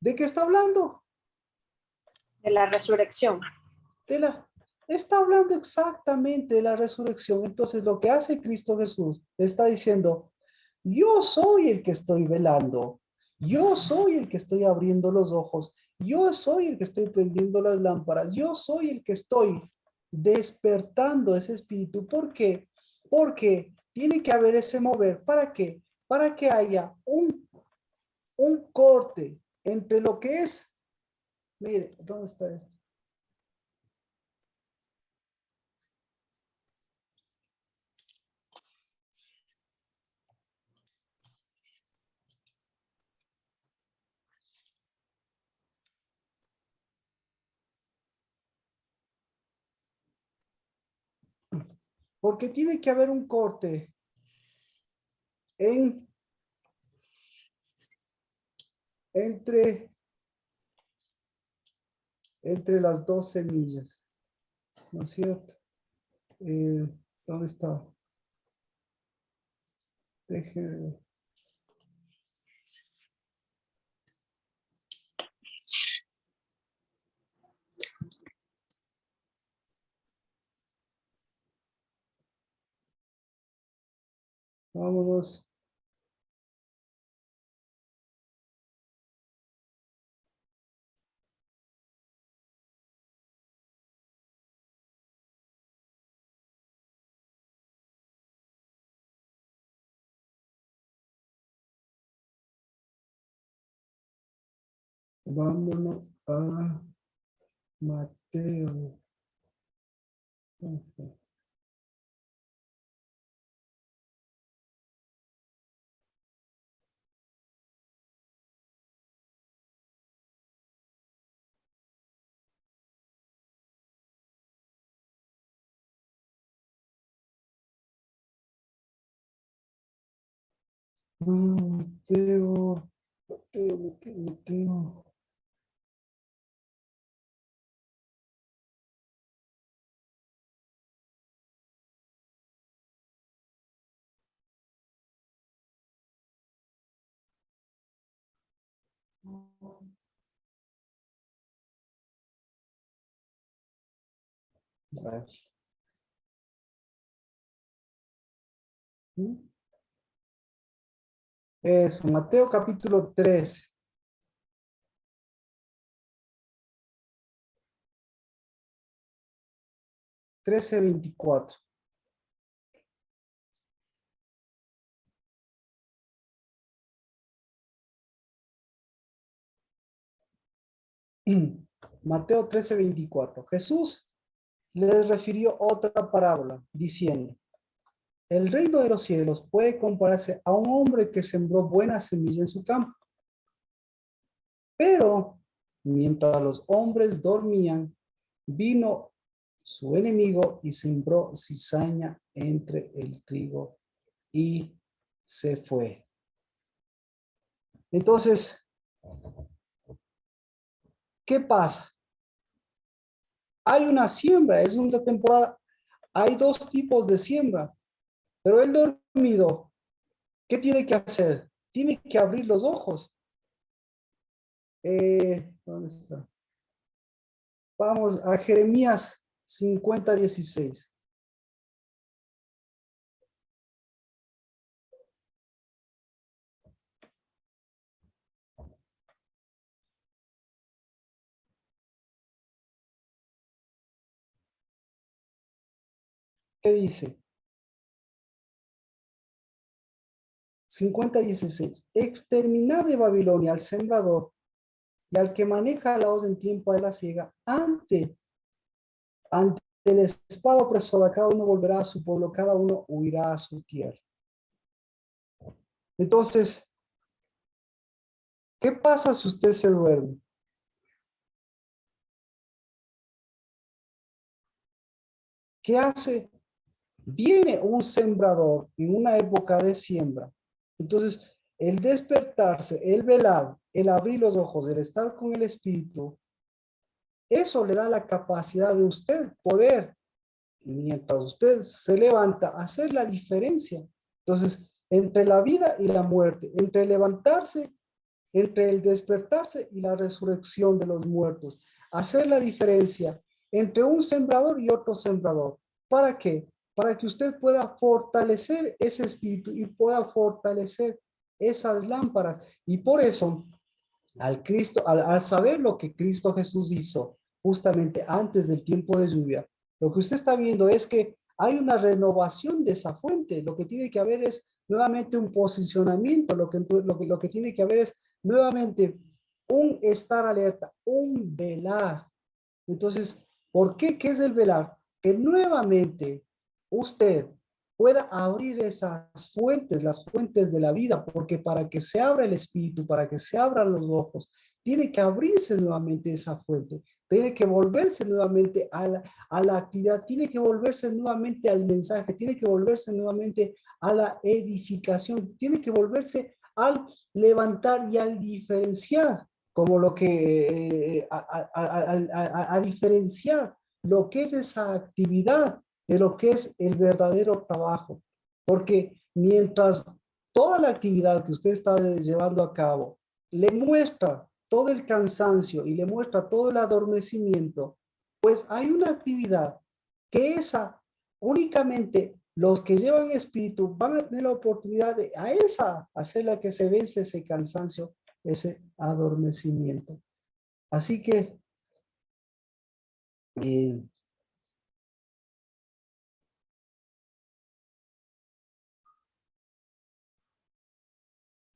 de qué está hablando? De la resurrección. Está hablando exactamente de la resurrección. Entonces, lo que hace Cristo Jesús, está diciendo, yo soy el que estoy velando, yo soy el que estoy abriendo los ojos, yo soy el que estoy prendiendo las lámparas, yo soy el que estoy despertando ese espíritu. ¿Por qué? Porque tiene que haber ese mover. ¿Para qué? Para que haya un corte entre lo que es, mire, ¿dónde está esto? Porque tiene que haber un corte entre las dos semillas, ¿no es cierto? ¿Dónde está? Déjenme. Vámonos. Vámonos a Mateo. Mateo, Mateo. A ver. Eso, Mateo capítulo 3. 13:24. Mateo 13:24. Jesús les refirió otra parábola, diciendo, el reino de los cielos puede compararse a un hombre que sembró buena semilla en su campo. Pero mientras los hombres dormían, vino su enemigo y sembró cizaña entre el trigo y se fue. Entonces, ¿qué pasa? Hay una siembra, es una temporada, hay dos tipos de siembra, pero el dormido, ¿qué tiene que hacer? Tiene que abrir los ojos. ¿Dónde está? Vamos a Jeremías 50:16. ¿Qué dice? 50:16. Exterminar de Babilonia al sembrador y al que maneja la hoz en tiempo de la siega, ante el espada opresora, cada uno volverá a su pueblo, cada uno huirá a su tierra. Entonces, ¿qué pasa si usted se duerme? ¿Qué hace? Viene un sembrador en una época de siembra. Entonces, el despertarse, el velar, el abrir los ojos, el estar con el Espíritu, eso le da la capacidad de usted poder, mientras usted se levanta, hacer la diferencia. Entonces, entre la vida y la muerte, entre levantarse, entre el despertarse y la resurrección de los muertos, hacer la diferencia entre un sembrador y otro sembrador. ¿Para qué? Para que usted pueda fortalecer ese espíritu y pueda fortalecer esas lámparas. Y por eso, al saber lo que Cristo Jesús hizo justamente antes del tiempo de lluvia, lo que usted está viendo es que hay una renovación de esa fuente. Lo que tiene que haber es nuevamente un posicionamiento, lo que tiene que haber es nuevamente un estar alerta, un velar. Entonces, ¿por qué? ¿Qué es el velar? Que nuevamente usted pueda abrir esas fuentes, las fuentes de la vida, porque para que se abra el espíritu, para que se abran los ojos, tiene que abrirse nuevamente esa fuente, tiene que volverse nuevamente a la actividad, tiene que volverse nuevamente al mensaje, tiene que volverse nuevamente a la edificación, tiene que volverse al levantar y al diferenciar, como lo que, a diferenciar lo que es esa actividad de lo que es el verdadero trabajo. Porque mientras toda la actividad que usted está llevando a cabo le muestra todo el cansancio y le muestra todo el adormecimiento, pues hay una actividad que esa únicamente los que llevan espíritu van a tener la oportunidad de a esa hacerla que se vence ese cansancio, ese adormecimiento. Así que eh,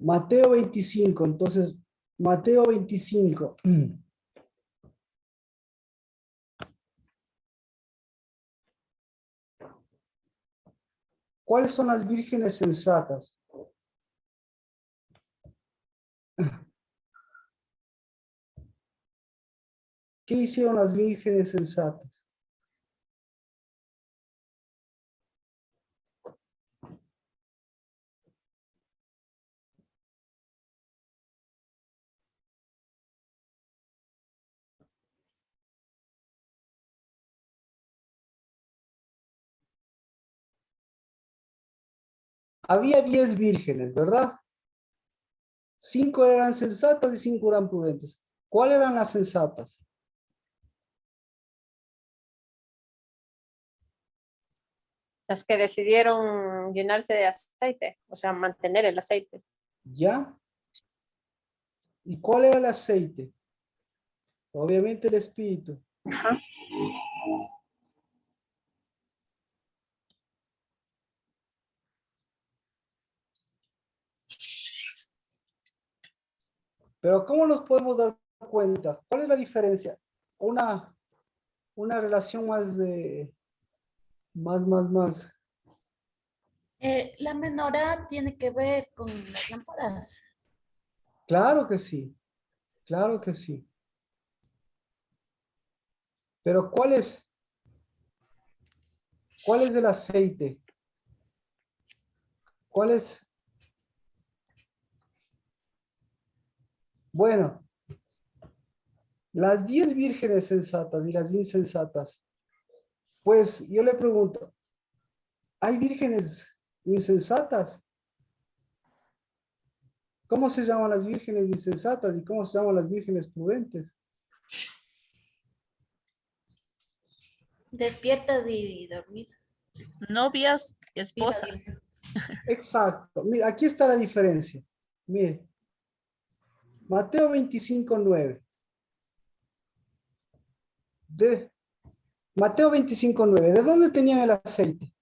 Mateo 25, entonces Mateo 25. ¿Cuáles son las vírgenes sensatas? ¿Qué hicieron las vírgenes sensatas? Había 10 vírgenes, ¿verdad? 5 eran sensatas y 5 eran prudentes. ¿Cuáles eran las sensatas? Las que decidieron llenarse de aceite, o sea, mantener el aceite. ¿Ya? ¿Y cuál era el aceite? Obviamente el espíritu. Ajá. Pero ¿cómo nos podemos dar cuenta? ¿Cuál es la diferencia? Una relación más de... Más. La menorá tiene que ver con las lámparas. Claro que sí. Claro que sí. Pero ¿cuál es el aceite? ¿Cuál es? Bueno, las 10 vírgenes sensatas y las insensatas. Pues yo le pregunto, ¿hay vírgenes insensatas? ¿Cómo se llaman las vírgenes insensatas y cómo se llaman las vírgenes prudentes? Despiertas y dormir. Novias, esposa. Exacto. Mira, aquí está la diferencia. Mire, Mateo 25:9. Mateo 25:9. ¿De dónde tenían el aceite?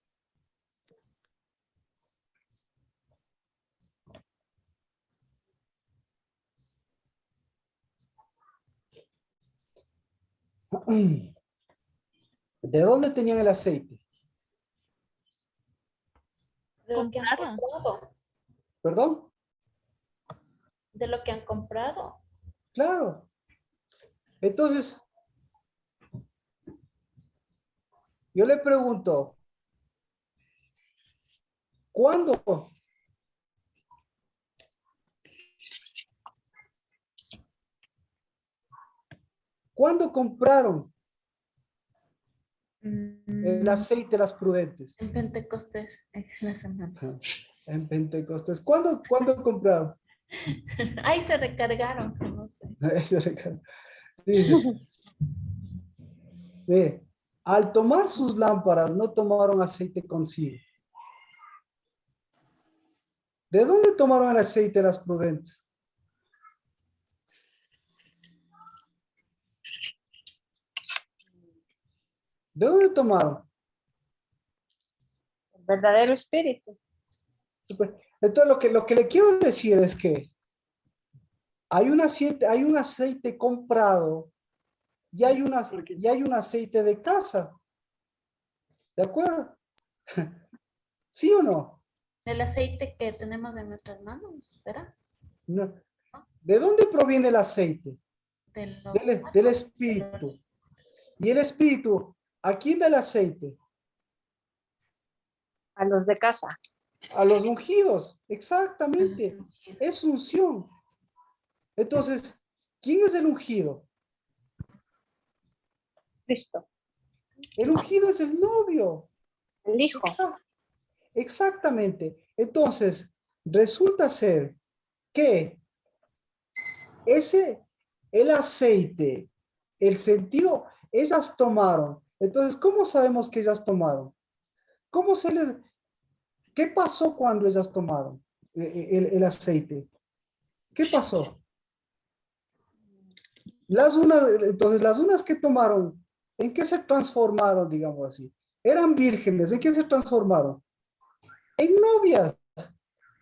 ¿De dónde tenían el aceite? De lo que han Comprarla. comprado. ¿Perdón? De lo que han comprado. Claro. Entonces, yo le pregunto, ¿cuándo compraron el aceite las prudentes? En Pentecostés, es la semana. En Pentecostés. ¿Cuándo compraron? Ahí se recargaron. No sé. Sí. Mire, al tomar sus lámparas no tomaron aceite consigo. ¿De dónde tomaron el aceite las prudentes? ¿De dónde tomaron? El verdadero espíritu. Entonces lo que le quiero decir es que hay un aceite comprado y hay un aceite de casa. ¿De acuerdo? ¿Sí o no? El aceite que tenemos en nuestras manos, ¿será? No. ¿De dónde proviene el aceite? De los Del espíritu. ¿Y el espíritu? ¿A quién da el aceite? A los de casa. A los ungidos. Exactamente. Es unción. Entonces, ¿quién es el ungido? Cristo. El ungido es el novio. El hijo. Exactamente. Entonces, resulta ser que el aceite, el sentido, ellas tomaron. Entonces, ¿cómo sabemos que ellas tomaron? ¿Qué pasó cuando ellas tomaron el aceite? ¿Qué pasó? Entonces, las unas que tomaron, ¿en qué se transformaron, digamos así? Eran vírgenes, ¿en qué se transformaron? En novias,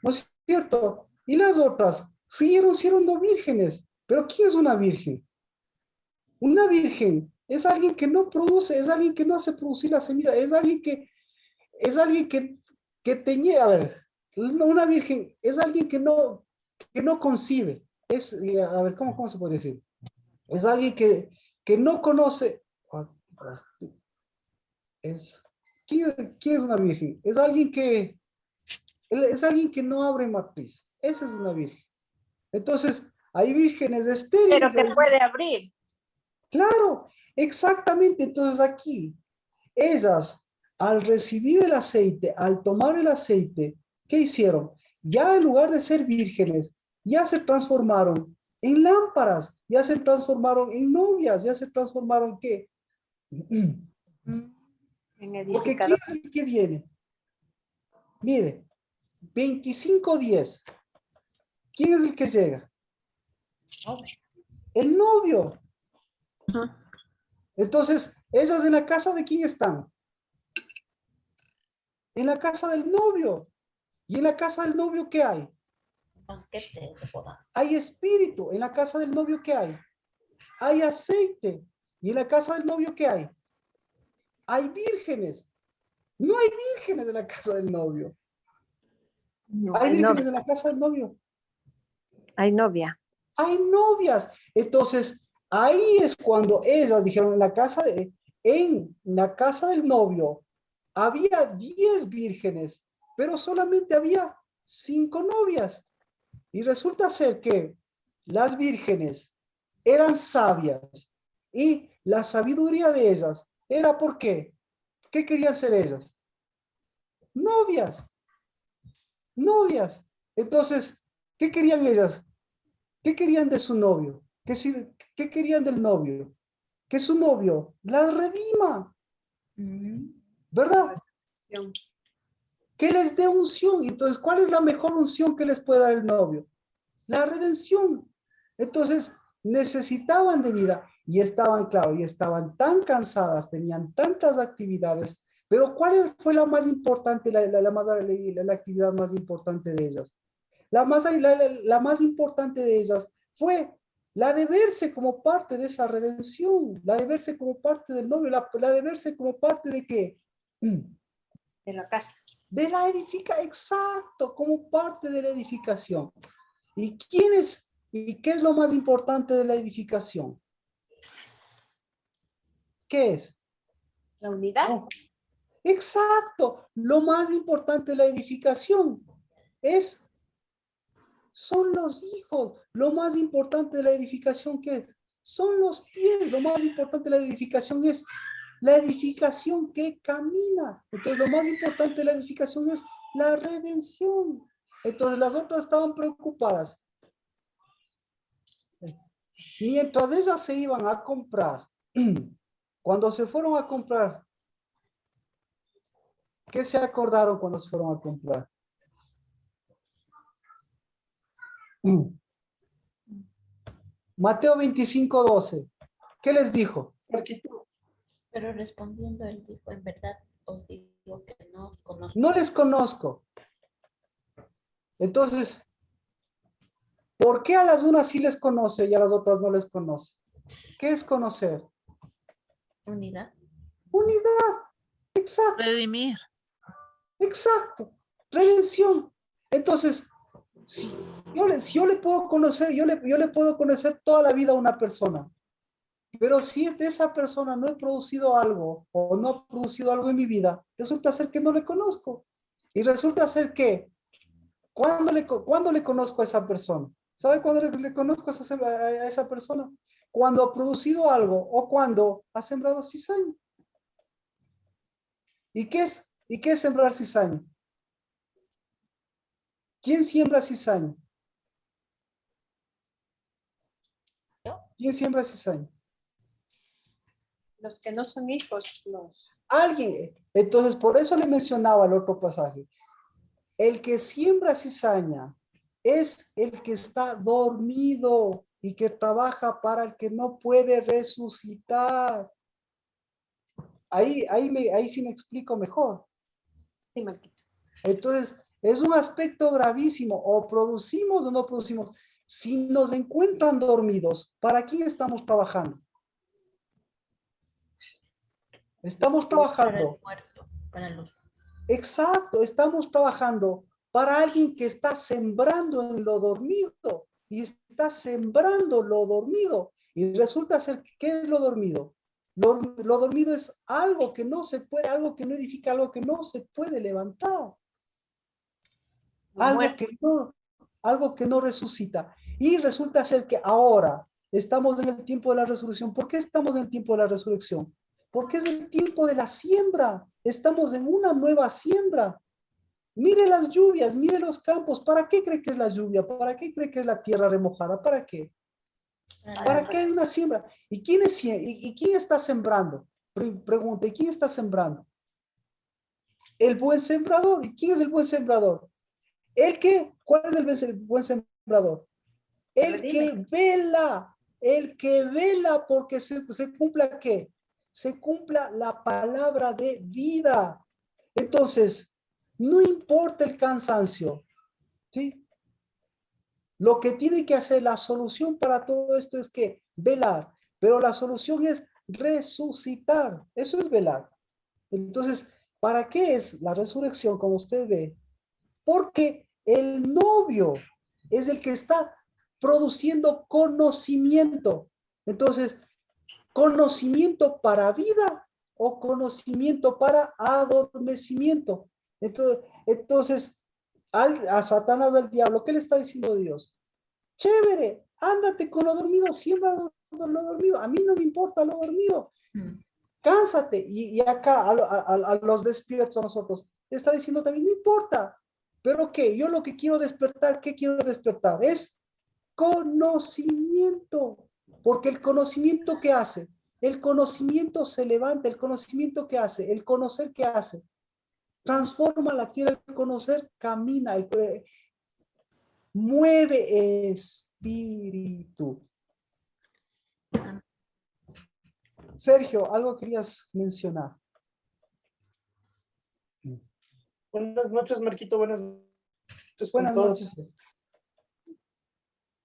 ¿no es cierto? Y las otras siguieron siendo vírgenes, Pero ¿quién es una virgen? Una virgen es alguien que no produce, es alguien que no hace producir la semilla, es alguien que tenía, a ver, una virgen es alguien que no concibe. Es, a ver, ¿cómo se puede decir? Es alguien que no conoce. Es, ¿quién es una virgen? Es alguien que no abre matriz. Esa es una virgen. Entonces, hay vírgenes Pero estériles. que puede abrir. Claro, exactamente. Entonces aquí, ellas, al recibir el aceite, al tomar el aceite, ¿qué hicieron? Ya en lugar de ser vírgenes, ya se transformaron en lámparas, ya se transformaron en novias, ya se transformaron ¿qué? En Porque ¿quién edificador. es el que viene? Mire, 25:10. ¿Quién es el que llega? El novio. Ajá. Entonces, ellas en la casa de quién están? En la casa del novio. ¿Y en la casa del novio qué hay? Banquete de bodas. Hay espíritu. ¿En la casa del novio qué hay? Hay aceite. ¿Y en la casa del novio qué hay? Hay vírgenes. No hay vírgenes en la casa del novio. No, Hay hay vírgenes novia. en la casa del novio. Hay novia. Hay novias. Entonces, ahí es cuando ellas dijeron en la casa del novio había 10 vírgenes, pero solamente había 5 novias. Y resulta ser que las vírgenes eran sabias y la sabiduría de ellas era ¿por qué? ¿Qué querían ser ellas? Novias, novias. Entonces, ¿qué querían ellas? ¿Qué querían de su novio? ¿Qué querían del novio? Que su novio las redima, ¿verdad? Que les dé unción. Entonces, ¿cuál es la mejor unción que les puede dar el novio? La redención. Entonces, necesitaban de vida y estaban, claro, y estaban tan cansadas, tenían tantas actividades, pero ¿cuál fue la más importante, la actividad más importante de ellas? La más importante de ellas fue la de verse como parte de esa redención, la de verse como parte del novio, la de verse como parte de qué? De la casa. De la edificación, exacto, como parte de la edificación. ¿Y qué es lo más importante de la edificación? ¿Qué es? La unidad. No. Exacto, lo más importante de la edificación son los hijos. Lo más importante de la edificación, ¿qué es? Son los pies. Lo más importante de la edificación es la edificación que camina. Entonces, lo más importante de la edificación es la redención. Entonces, las otras estaban preocupadas. Mientras ellas se iban a comprar, cuando se fueron a comprar, ¿qué se acordaron cuando se fueron a comprar? Mateo 25:12. ¿Qué les dijo? Pero respondiendo, él dijo, en verdad os digo que no os conozco. No les conozco. Entonces, ¿por qué a las unas sí les conoce y a las otras no les conoce? ¿Qué es conocer? Unidad. Unidad. Exacto. Redimir. Exacto. Redención. Entonces, si yo le puedo conocer, yo le puedo conocer toda la vida a una persona, pero si de esa persona no he producido algo o no ha producido algo en mi vida, resulta ser que no le conozco. Y resulta ser que, ¿cuándo le conozco a esa persona? ¿Sabe cuándo le conozco a esa persona? Cuando ha producido algo o cuando ha sembrado cizaña. ¿Y qué es sembrar cizaña? ¿Quién siembra cizaña? ¿Quién siembra cizaña? Los que no son hijos, los. Alguien. Entonces, por eso le mencionaba el otro pasaje. El que siembra cizaña es el que está dormido y que trabaja para el que no puede resucitar. Ahí sí me explico mejor. Sí, Marquito. Entonces, es un aspecto gravísimo. O producimos o no producimos. si nos encuentran dormidos, ¿para quién estamos trabajando? Estamos Para el trabajando. muerto, para los... Exacto, estamos trabajando para alguien que está sembrando en lo dormido y está sembrando lo dormido. Y resulta ser, ¿qué es lo dormido? Lo dormido es algo que no se puede, algo que no edifica, algo que no se puede levantar. Algo que no resucita. Y resulta ser que ahora estamos en el tiempo de la resurrección. ¿Por qué estamos en el tiempo de la resurrección? Porque es el tiempo de la siembra. Estamos en una nueva siembra. Mire las lluvias, mire los campos. ¿Para qué cree que es la lluvia? ¿Para qué cree que es la tierra remojada? ¿Para qué? ¿Para qué hay una siembra? ¿Y quién está sembrando? Pregunta, ¿y quién está sembrando? El buen sembrador. ¿Y quién es el buen sembrador? ¿Cuál es el buen sembrador? El que vela porque se cumpla ¿qué? Se cumpla la palabra de vida. Entonces, no importa el cansancio, ¿sí? Lo que tiene que hacer, la solución para todo esto es que velar, pero la solución es resucitar. Eso es velar. Entonces, ¿para qué es la resurrección, como usted ve? Porque el novio es el que está produciendo conocimiento. Entonces, ¿conocimiento para vida o conocimiento para adormecimiento? Entonces a Satanás, al diablo, ¿qué le está diciendo Dios? Chévere, ándate con lo dormido, siembra lo dormido. A mí no me importa lo dormido. Cánsate. Y acá a los despiertos a nosotros, está diciendo también, no importa. Pero ¿qué? Yo lo que quiero despertar, ¿qué quiero despertar? Es conocimiento. Porque el conocimiento, ¿qué hace? El conocimiento se levanta. El conocimiento, ¿qué hace? El conocer, ¿qué hace? Transforma la tierra. El conocer camina. Mueve espíritu. Sergio, algo querías mencionar. Buenas noches, Marquito. Buenas noches. Buenas noches.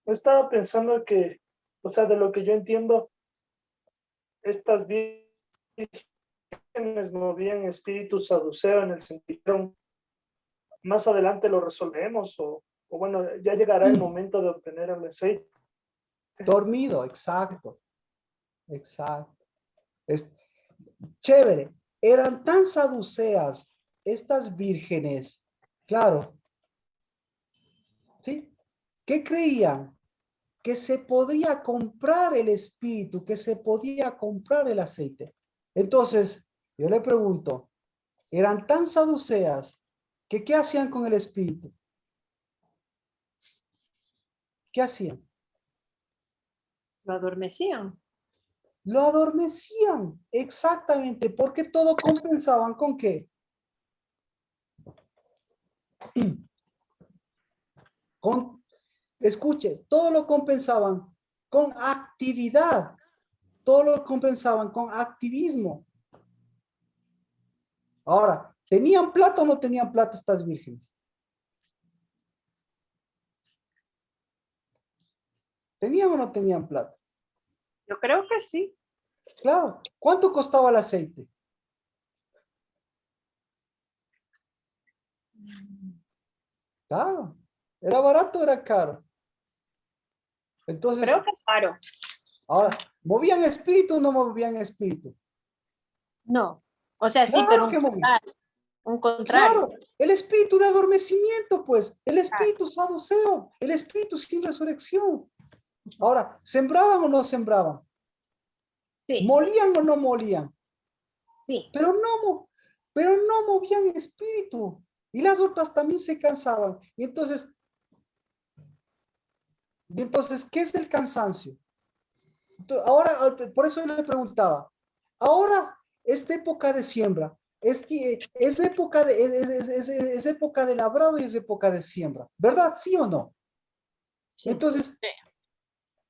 Estaba pensando que, o sea, de lo que yo entiendo, estas vírgenes movían espíritu saduceo en el sentido, más adelante lo resolvemos o bueno, ya llegará el momento de obtener el aceite. Dormido, exacto. Exacto. Es chévere. Eran tan saduceas estas vírgenes, claro. ¿Sí? ¿Qué creían? Que se podía comprar el espíritu, que se podía comprar el aceite. Entonces, yo le pregunto, eran tan saduceas que ¿qué hacían con el espíritu? ¿Qué hacían? Lo adormecían. Lo adormecían, exactamente, porque todo compensaban ¿con qué? Escuche, todo lo compensaban con actividad, todo lo compensaban con activismo. Ahora, ¿tenían plata o no tenían plata estas vírgenes? ¿Tenían o no tenían plata? Yo creo que sí. Claro. ¿Cuánto costaba el aceite? Claro. ¿Era barato o era caro? Entonces, Creo que es caro. ahora, ¿movían espíritu o no movían espíritu? No. O sea, sí, Claro pero que movían. un contrario. Claro, el espíritu de adormecimiento, pues, el espíritu saduceo, el espíritu sin resurrección. Ahora, ¿sembraban o no sembraban? Sí, ¿Molían o no molían? sí. Pero no movían espíritu. Y las otras también se cansaban. Y entonces, ¿qué es el cansancio? Ahora, por eso yo le preguntaba, ahora, esta época de siembra, es época es época de labrado y es época de siembra, ¿verdad? ¿Sí o no? Sí.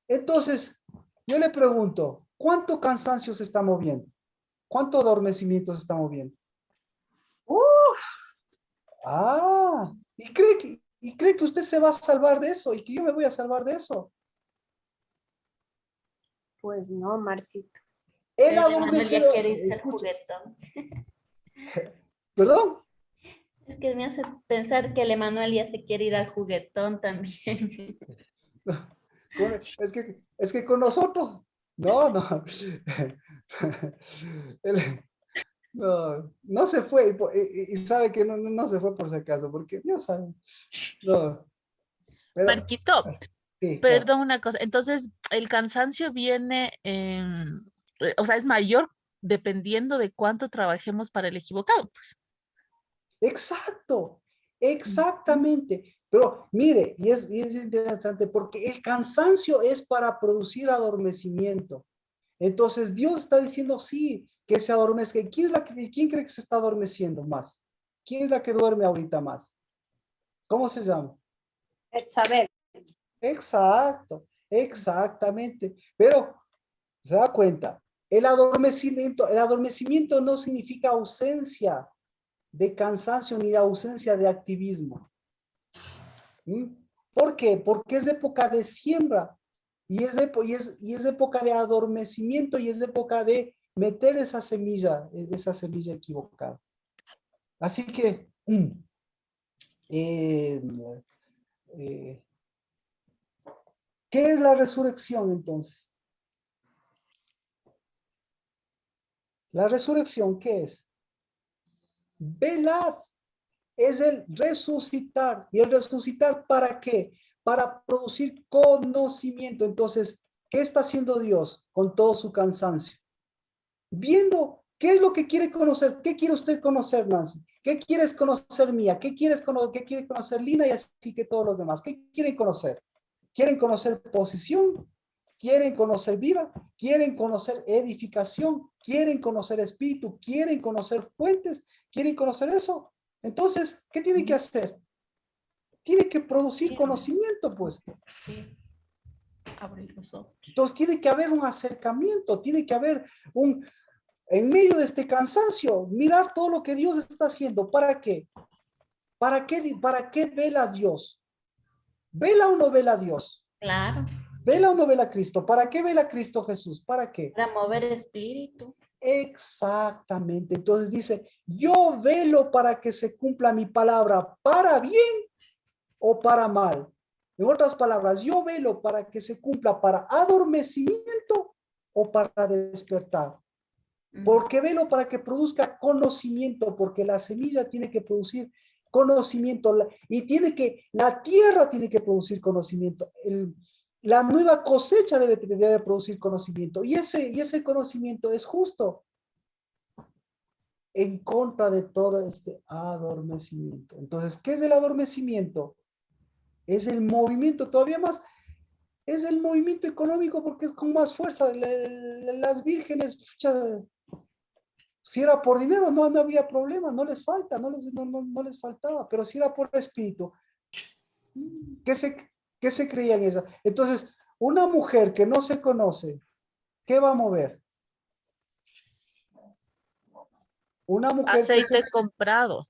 Entonces, yo le pregunto, ¿cuánto cansancio se está moviendo? ¿Cuánto adormecimiento se está moviendo? Uf, Ah, ¿y cree y cree que usted se va a salvar de eso y que yo me voy a salvar de eso. Pues no, Marquito. El Pero Emanuel ya adormecido, quiere irse al escucha, juguetón. perdón. Es que me hace pensar que el Emanuel ya se quiere ir al juguetón también. Es que con nosotros, no. Él- no se fue y sabe que no se fue por si acaso, porque Dios sabe. No, pero Marquito, sí, claro. perdón una cosa. Entonces, el cansancio viene, o sea, es mayor dependiendo de cuánto trabajemos para el equivocado. Pues. Exacto, exactamente. Pero mire, y es interesante porque el cansancio es para producir adormecimiento. Entonces Dios está diciendo, sí, que se adormezca. ¿Quién cree que se está adormeciendo más? ¿Quién es la que duerme ahorita más? ¿Cómo se llama? Saber. Exacto, exactamente. Pero se da cuenta, el adormecimiento no significa ausencia de cansancio ni de ausencia de activismo. ¿Mm? ¿Por qué? Porque es época de siembra y es época de adormecimiento y es época de meter esa semilla equivocada. Así que, eh, eh, ¿qué es la resurrección entonces? La resurrección, ¿qué es? Velad, es el resucitar. ¿Y el resucitar para qué? Para producir conocimiento. Entonces, ¿qué está haciendo Dios con todo su cansancio? Viendo qué es lo que quiere conocer. ¿Qué quiere usted conocer, Nancy? ¿Qué quieres conocer, Mía? ¿Qué quiere conocer Lina? Y así que todos los demás. ¿Qué quieren conocer? ¿Quieren conocer posición? ¿Quieren conocer vida? ¿Quieren conocer edificación? ¿Quieren conocer espíritu? ¿Quieren conocer fuentes? ¿Quieren conocer eso? Entonces, ¿qué tienen que hacer? Tienen que producir conocimiento, pues. Sí, abrir los ojos. Entonces, tiene que haber un acercamiento, tiene que haber en medio de este cansancio, mirar todo lo que Dios está haciendo. ¿Para qué? ¿Para qué vela Dios? ¿Vela o no vela Dios? Claro, ¿Vela o no vela Cristo? ¿Para qué vela Cristo Jesús? ¿Para qué? para mover espíritu. Exactamente. Entonces dice, yo velo para que se cumpla mi palabra, para bien o para mal. En otras palabras, yo velo para que se cumpla para adormecimiento o para despertar. Porque velo para que produzca conocimiento, porque la semilla tiene que producir conocimiento y la tierra tiene que producir conocimiento. La nueva cosecha debe producir conocimiento y ese conocimiento es justo en contra de todo este adormecimiento. Entonces, ¿qué es el adormecimiento? Es el movimiento todavía más, es el movimiento económico porque es con más fuerza. Las vírgenes, si era por dinero, no había problema, no les falta, no les faltaba, pero si era por espíritu, ¿qué se creía en eso? Entonces, una mujer que no se conoce, ¿qué va a mover? Una mujer Aceite comprado.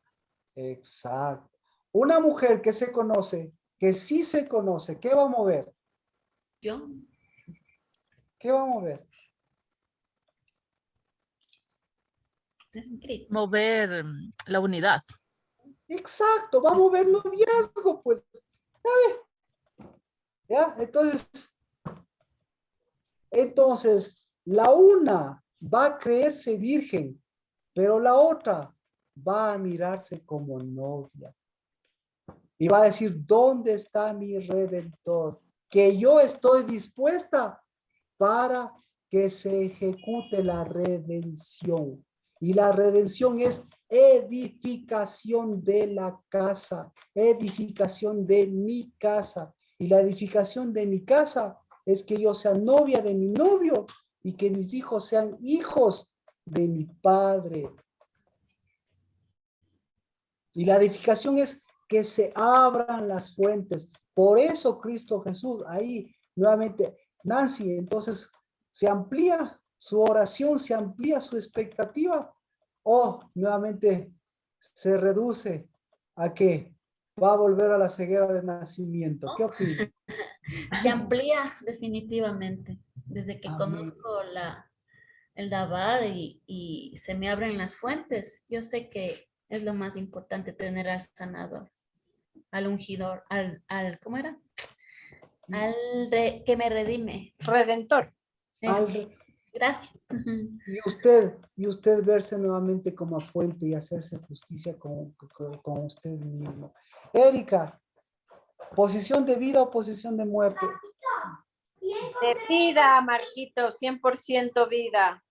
Exacto. Una mujer que se conoce, que sí se conoce, ¿qué va a mover? Yo, ¿Qué va a mover? espíritu. Mover la unidad. Exacto, va a mover noviazgo, pues. ¿Ya? Entonces, la una va a creerse virgen, pero la otra va a mirarse como novia. Y va a decir, ¿dónde está mi redentor? Que yo estoy dispuesta para que se ejecute la redención. Y la redención es edificación de la casa, edificación de mi casa. Y la edificación de mi casa es que yo sea novia de mi novio y que mis hijos sean hijos de mi padre. Y la edificación es que se abran las fuentes. Por eso Cristo Jesús, ahí nuevamente, Nancy, entonces se amplía su oración, se amplía su expectativa, o nuevamente se reduce a qué? Va a volver a la ceguera de nacimiento. ¿Qué opina? Se amplía definitivamente. Desde que Amén. conozco el Dabad y se me abren las fuentes, yo sé que es lo más importante tener al sanador, al ungidor, ¿cómo era? Que me redime. Redentor. Al Eso. re- Gracias. y usted verse nuevamente como fuente y hacerse justicia con usted mismo. Erika, ¿posición de vida o posición de muerte? De vida, Marquito, 100% vida.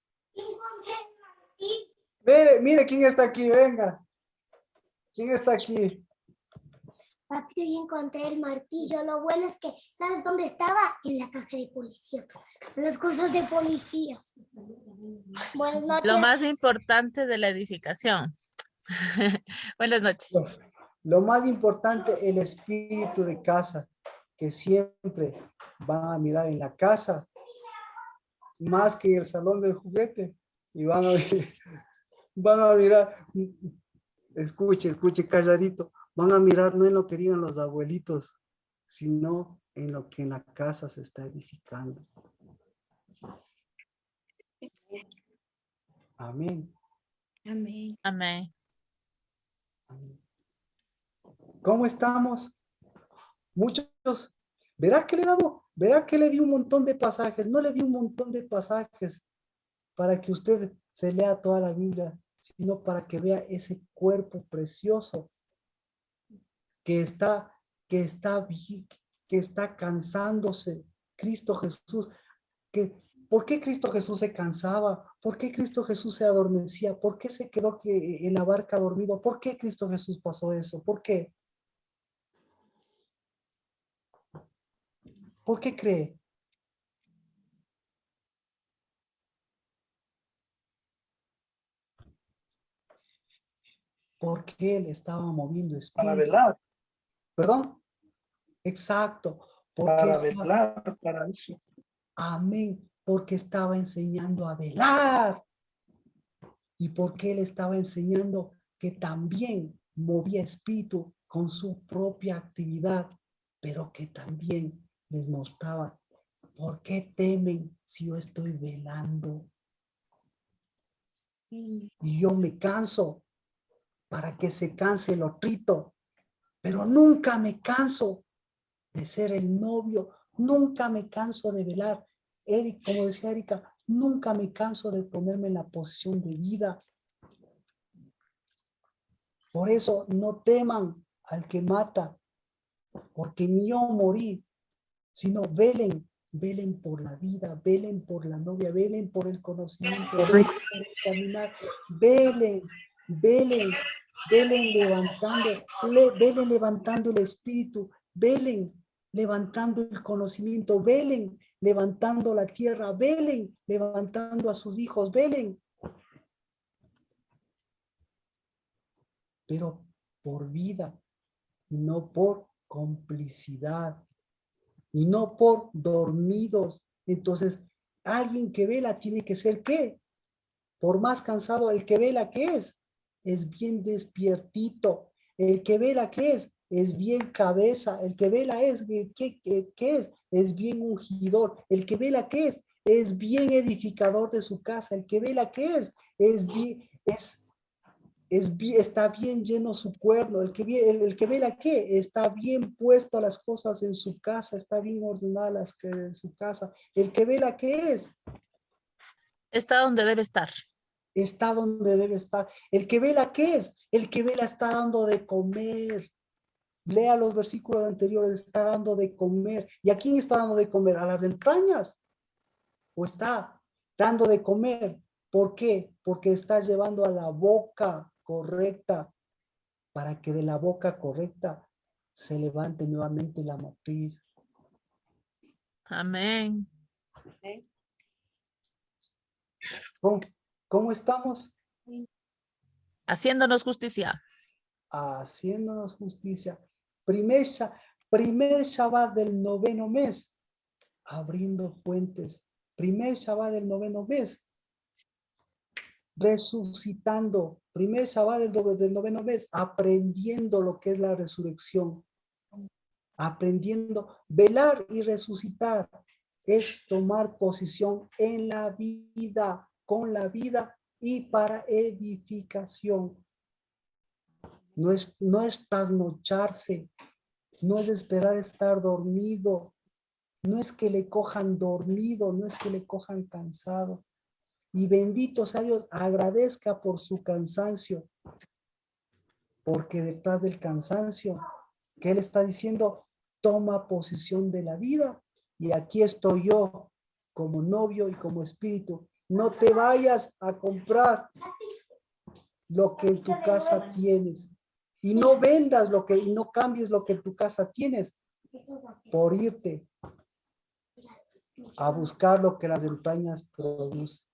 Mire quién está aquí, venga. ¿Quién está aquí? Papi, hoy encontré el martillo. Lo bueno es que, ¿sabes dónde estaba? En la caja de policías. Las cosas de policías. Buenas noches. Lo más importante de la edificación. Buenas noches. Lo más importante, el espíritu de casa, que siempre van a mirar en la casa más que en el salón del juguete y van a mirar, escuche calladito, van a mirar no en lo que digan los abuelitos, sino en lo que en la casa se está edificando. Amén. Amén. Amén. ¿Cómo estamos? Muchos, verá que le di un montón de pasajes, no le di un montón de pasajes para que usted se lea toda la Biblia, sino para que vea ese cuerpo precioso que está cansándose. Cristo Jesús, ¿por qué Cristo Jesús se cansaba? ¿Por qué Cristo Jesús se adormecía? ¿Por qué se quedó en la barca dormido? ¿Por qué Cristo Jesús pasó eso? ¿Por qué? ¿Por qué cree? Porque él estaba moviendo Para espíritu. velar, ¿Perdón? Exacto. Porque para estaba, velar, para eso. amén, porque estaba enseñando a velar. Y porque él estaba enseñando que también movía espíritu con su propia actividad, pero que también les mostraba, ¿por qué temen si yo estoy velando? Y yo me canso para que se canse el otrito, pero nunca me canso de ser el novio, nunca me canso de velar. Eric, como decía Erika, nunca me canso de ponerme en la posición de vida. Por eso no teman al que mata, porque ni yo morí, sino velen por la vida, velen por la novia, velen por el conocimiento, velen por el caminar, velen velen levantando el espíritu, velen levantando el conocimiento, velen levantando la tierra, velen levantando a sus hijos, velen. Pero por vida y no por complicidad y no por dormidos. Entonces, alguien que vela tiene que ser ¿qué? Por más cansado, el que vela ¿qué es? Es bien despiertito. El que vela ¿qué es? Es bien cabeza. El que vela es ¿qué es? Es bien ungidor. El que vela ¿qué es? Es bien edificador de su casa. El que vela ¿qué es? Está bien lleno su cuerno, el que vela ¿qué? Está bien puesto las cosas en su casa, está bien ordenadas las que en su casa. El que vela ¿qué es? Está donde debe estar. Está donde debe estar. El que vela ¿qué es? El que vela está dando de comer. Lea los versículos anteriores, está dando de comer. ¿Y a quién está dando de comer? ¿A las entrañas? ¿O está dando de comer? ¿Por qué? Porque está llevando a la boca correcta, para que de la boca correcta se levante nuevamente la matriz. Amén. ¿Cómo estamos? Haciéndonos justicia. Haciéndonos justicia. Primer Shabbat del 9º mes, abriendo fuentes. Primer Shabbat del 9º mes. resucitando. Primer Shabbat del noveno mes, aprendiendo lo que es la resurrección. Aprendiendo, velar y resucitar es tomar posición en la vida, con la vida y para edificación. No es trasnocharse, no es esperar estar dormido, no es que le cojan dormido, no es que le cojan cansado. Y bendito sea Dios, agradezca por su cansancio, porque detrás del cansancio, que Él está diciendo, toma posición de la vida, y aquí estoy yo, como novio y como espíritu. No te vayas a comprar lo que en tu casa tienes, y no vendas y no cambies lo que en tu casa tienes, por irte a buscar lo que las entrañas producen.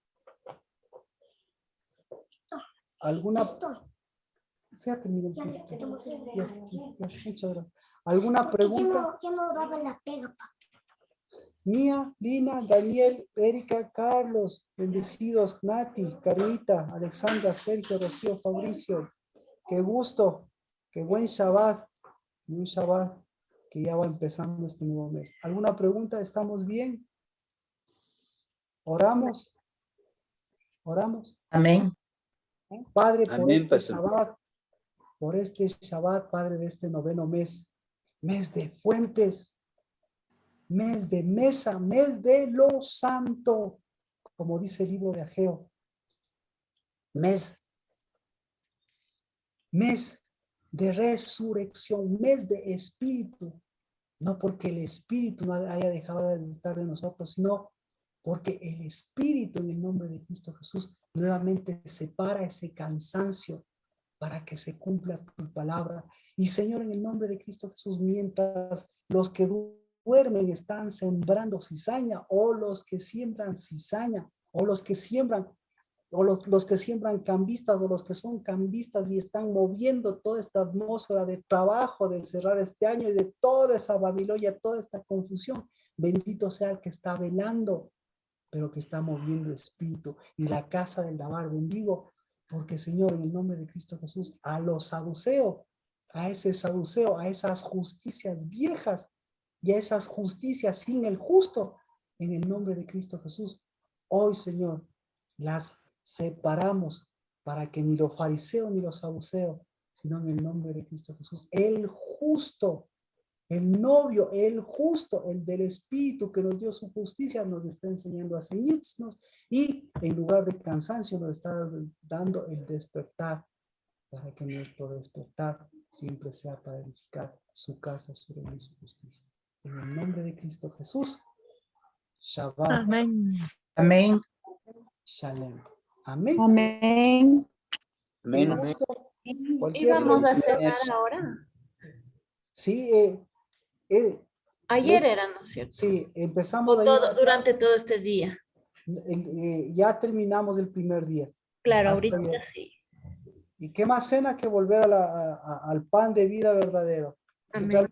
¿Alguna? Se ha terminado. Muchas gracias. ¿Alguna pregunta? Ya no daba la pega, papá. Mía, Lina, Daniel, Erika, Carlos, bendecidos, Nati, Carlita, Alexandra, Sergio, Rocío, Fabricio. Qué gusto, qué buen Shabbat, un Shabbat que ya va empezando este nuevo mes. ¿Alguna pregunta? ¿Estamos bien? ¿Oramos? ¿Oramos? Amén. Padre, por Amén, este pastor. Shabbat, Padre, de este noveno mes, mes de fuentes, mes de mesa, mes de lo santo, como dice el libro de Ageo. Mes de resurrección, mes de espíritu, no porque el espíritu no haya dejado de estar de nosotros, sino porque el espíritu en el nombre de Cristo Jesús nuevamente separa ese cansancio para que se cumpla tu palabra. Y Señor, en el nombre de Cristo Jesús, mientras los que duermen están sembrando cizaña, o los que siembran cizaña, o los que siembran cambistas, o los que son cambistas y están moviendo toda esta atmósfera de trabajo, de cerrar este año y de toda esa Babilonia, toda esta confusión. Bendito sea el que está velando, pero que está moviendo el espíritu. Y la casa del Dabar bendigo, porque Señor, en el nombre de Cristo Jesús, a los saduceos, a ese saduceo, a esas justicias viejas y a esas justicias sin el justo, en el nombre de Cristo Jesús, hoy, Señor, las separamos para que ni los fariseos ni los saduceos, sino en el nombre de Cristo Jesús, el justo, el novio, el justo, el del Espíritu que nos dio su justicia, nos está enseñando a ceñirnos, y en lugar de cansancio nos está dando el despertar, para que nuestro despertar siempre sea para edificar su casa, su reino y su justicia. En el nombre de Cristo Jesús, Shabbat. Amén. Amén. Shalom. Amén. Amén. Amén. Un gusto. ¿Y Cualquier vamos a bendiciones. cerrar ahora? Sí, Ayer era, ¿no es cierto? sí, empezamos O ayer, durante todo este día. ya terminamos el primer día. Claro, Hasta ahorita ayer. sí. Y qué más cena que volver al pan de vida verdadero. Amén.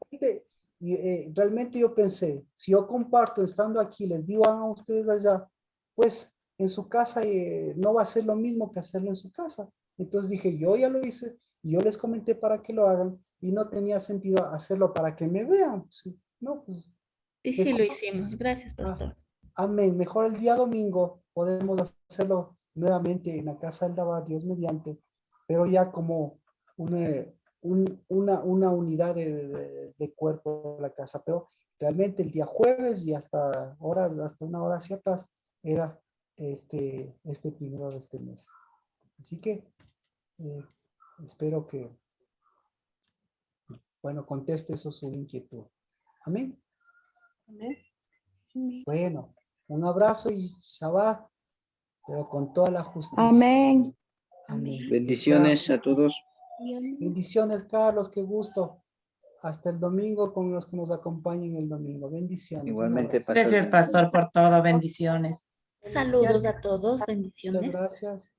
Realmente yo pensé, si yo comparto estando aquí, les digo a ustedes allá, pues en su casa no va a ser lo mismo que hacerlo en su casa. Entonces dije, yo ya lo hice, y yo les comenté para que lo hagan, y no tenía sentido hacerlo para que me vean. ¿Sí? No, pues, Sí, lo hicimos. Gracias, pastor. amén. Mejor el día domingo podemos hacerlo nuevamente en la casa del Dabar, Dios mediante, pero ya como una unidad de cuerpo de la casa. Pero realmente el día jueves y hasta una hora hacia atrás era este primero de este mes. Así que espero que, bueno, conteste eso su inquietud. Amén. Amén. Bueno, un abrazo y Shabbat, pero con toda la justicia. Amén. Amén. Bendiciones a todos. Bendiciones, Carlos, qué gusto. Hasta el domingo con los que nos acompañen el domingo. Bendiciones. Igualmente, Un abrazo. pastor. Gracias, pastor, por todo. Bendiciones. Saludos a todos. Muchas Bendiciones. gracias.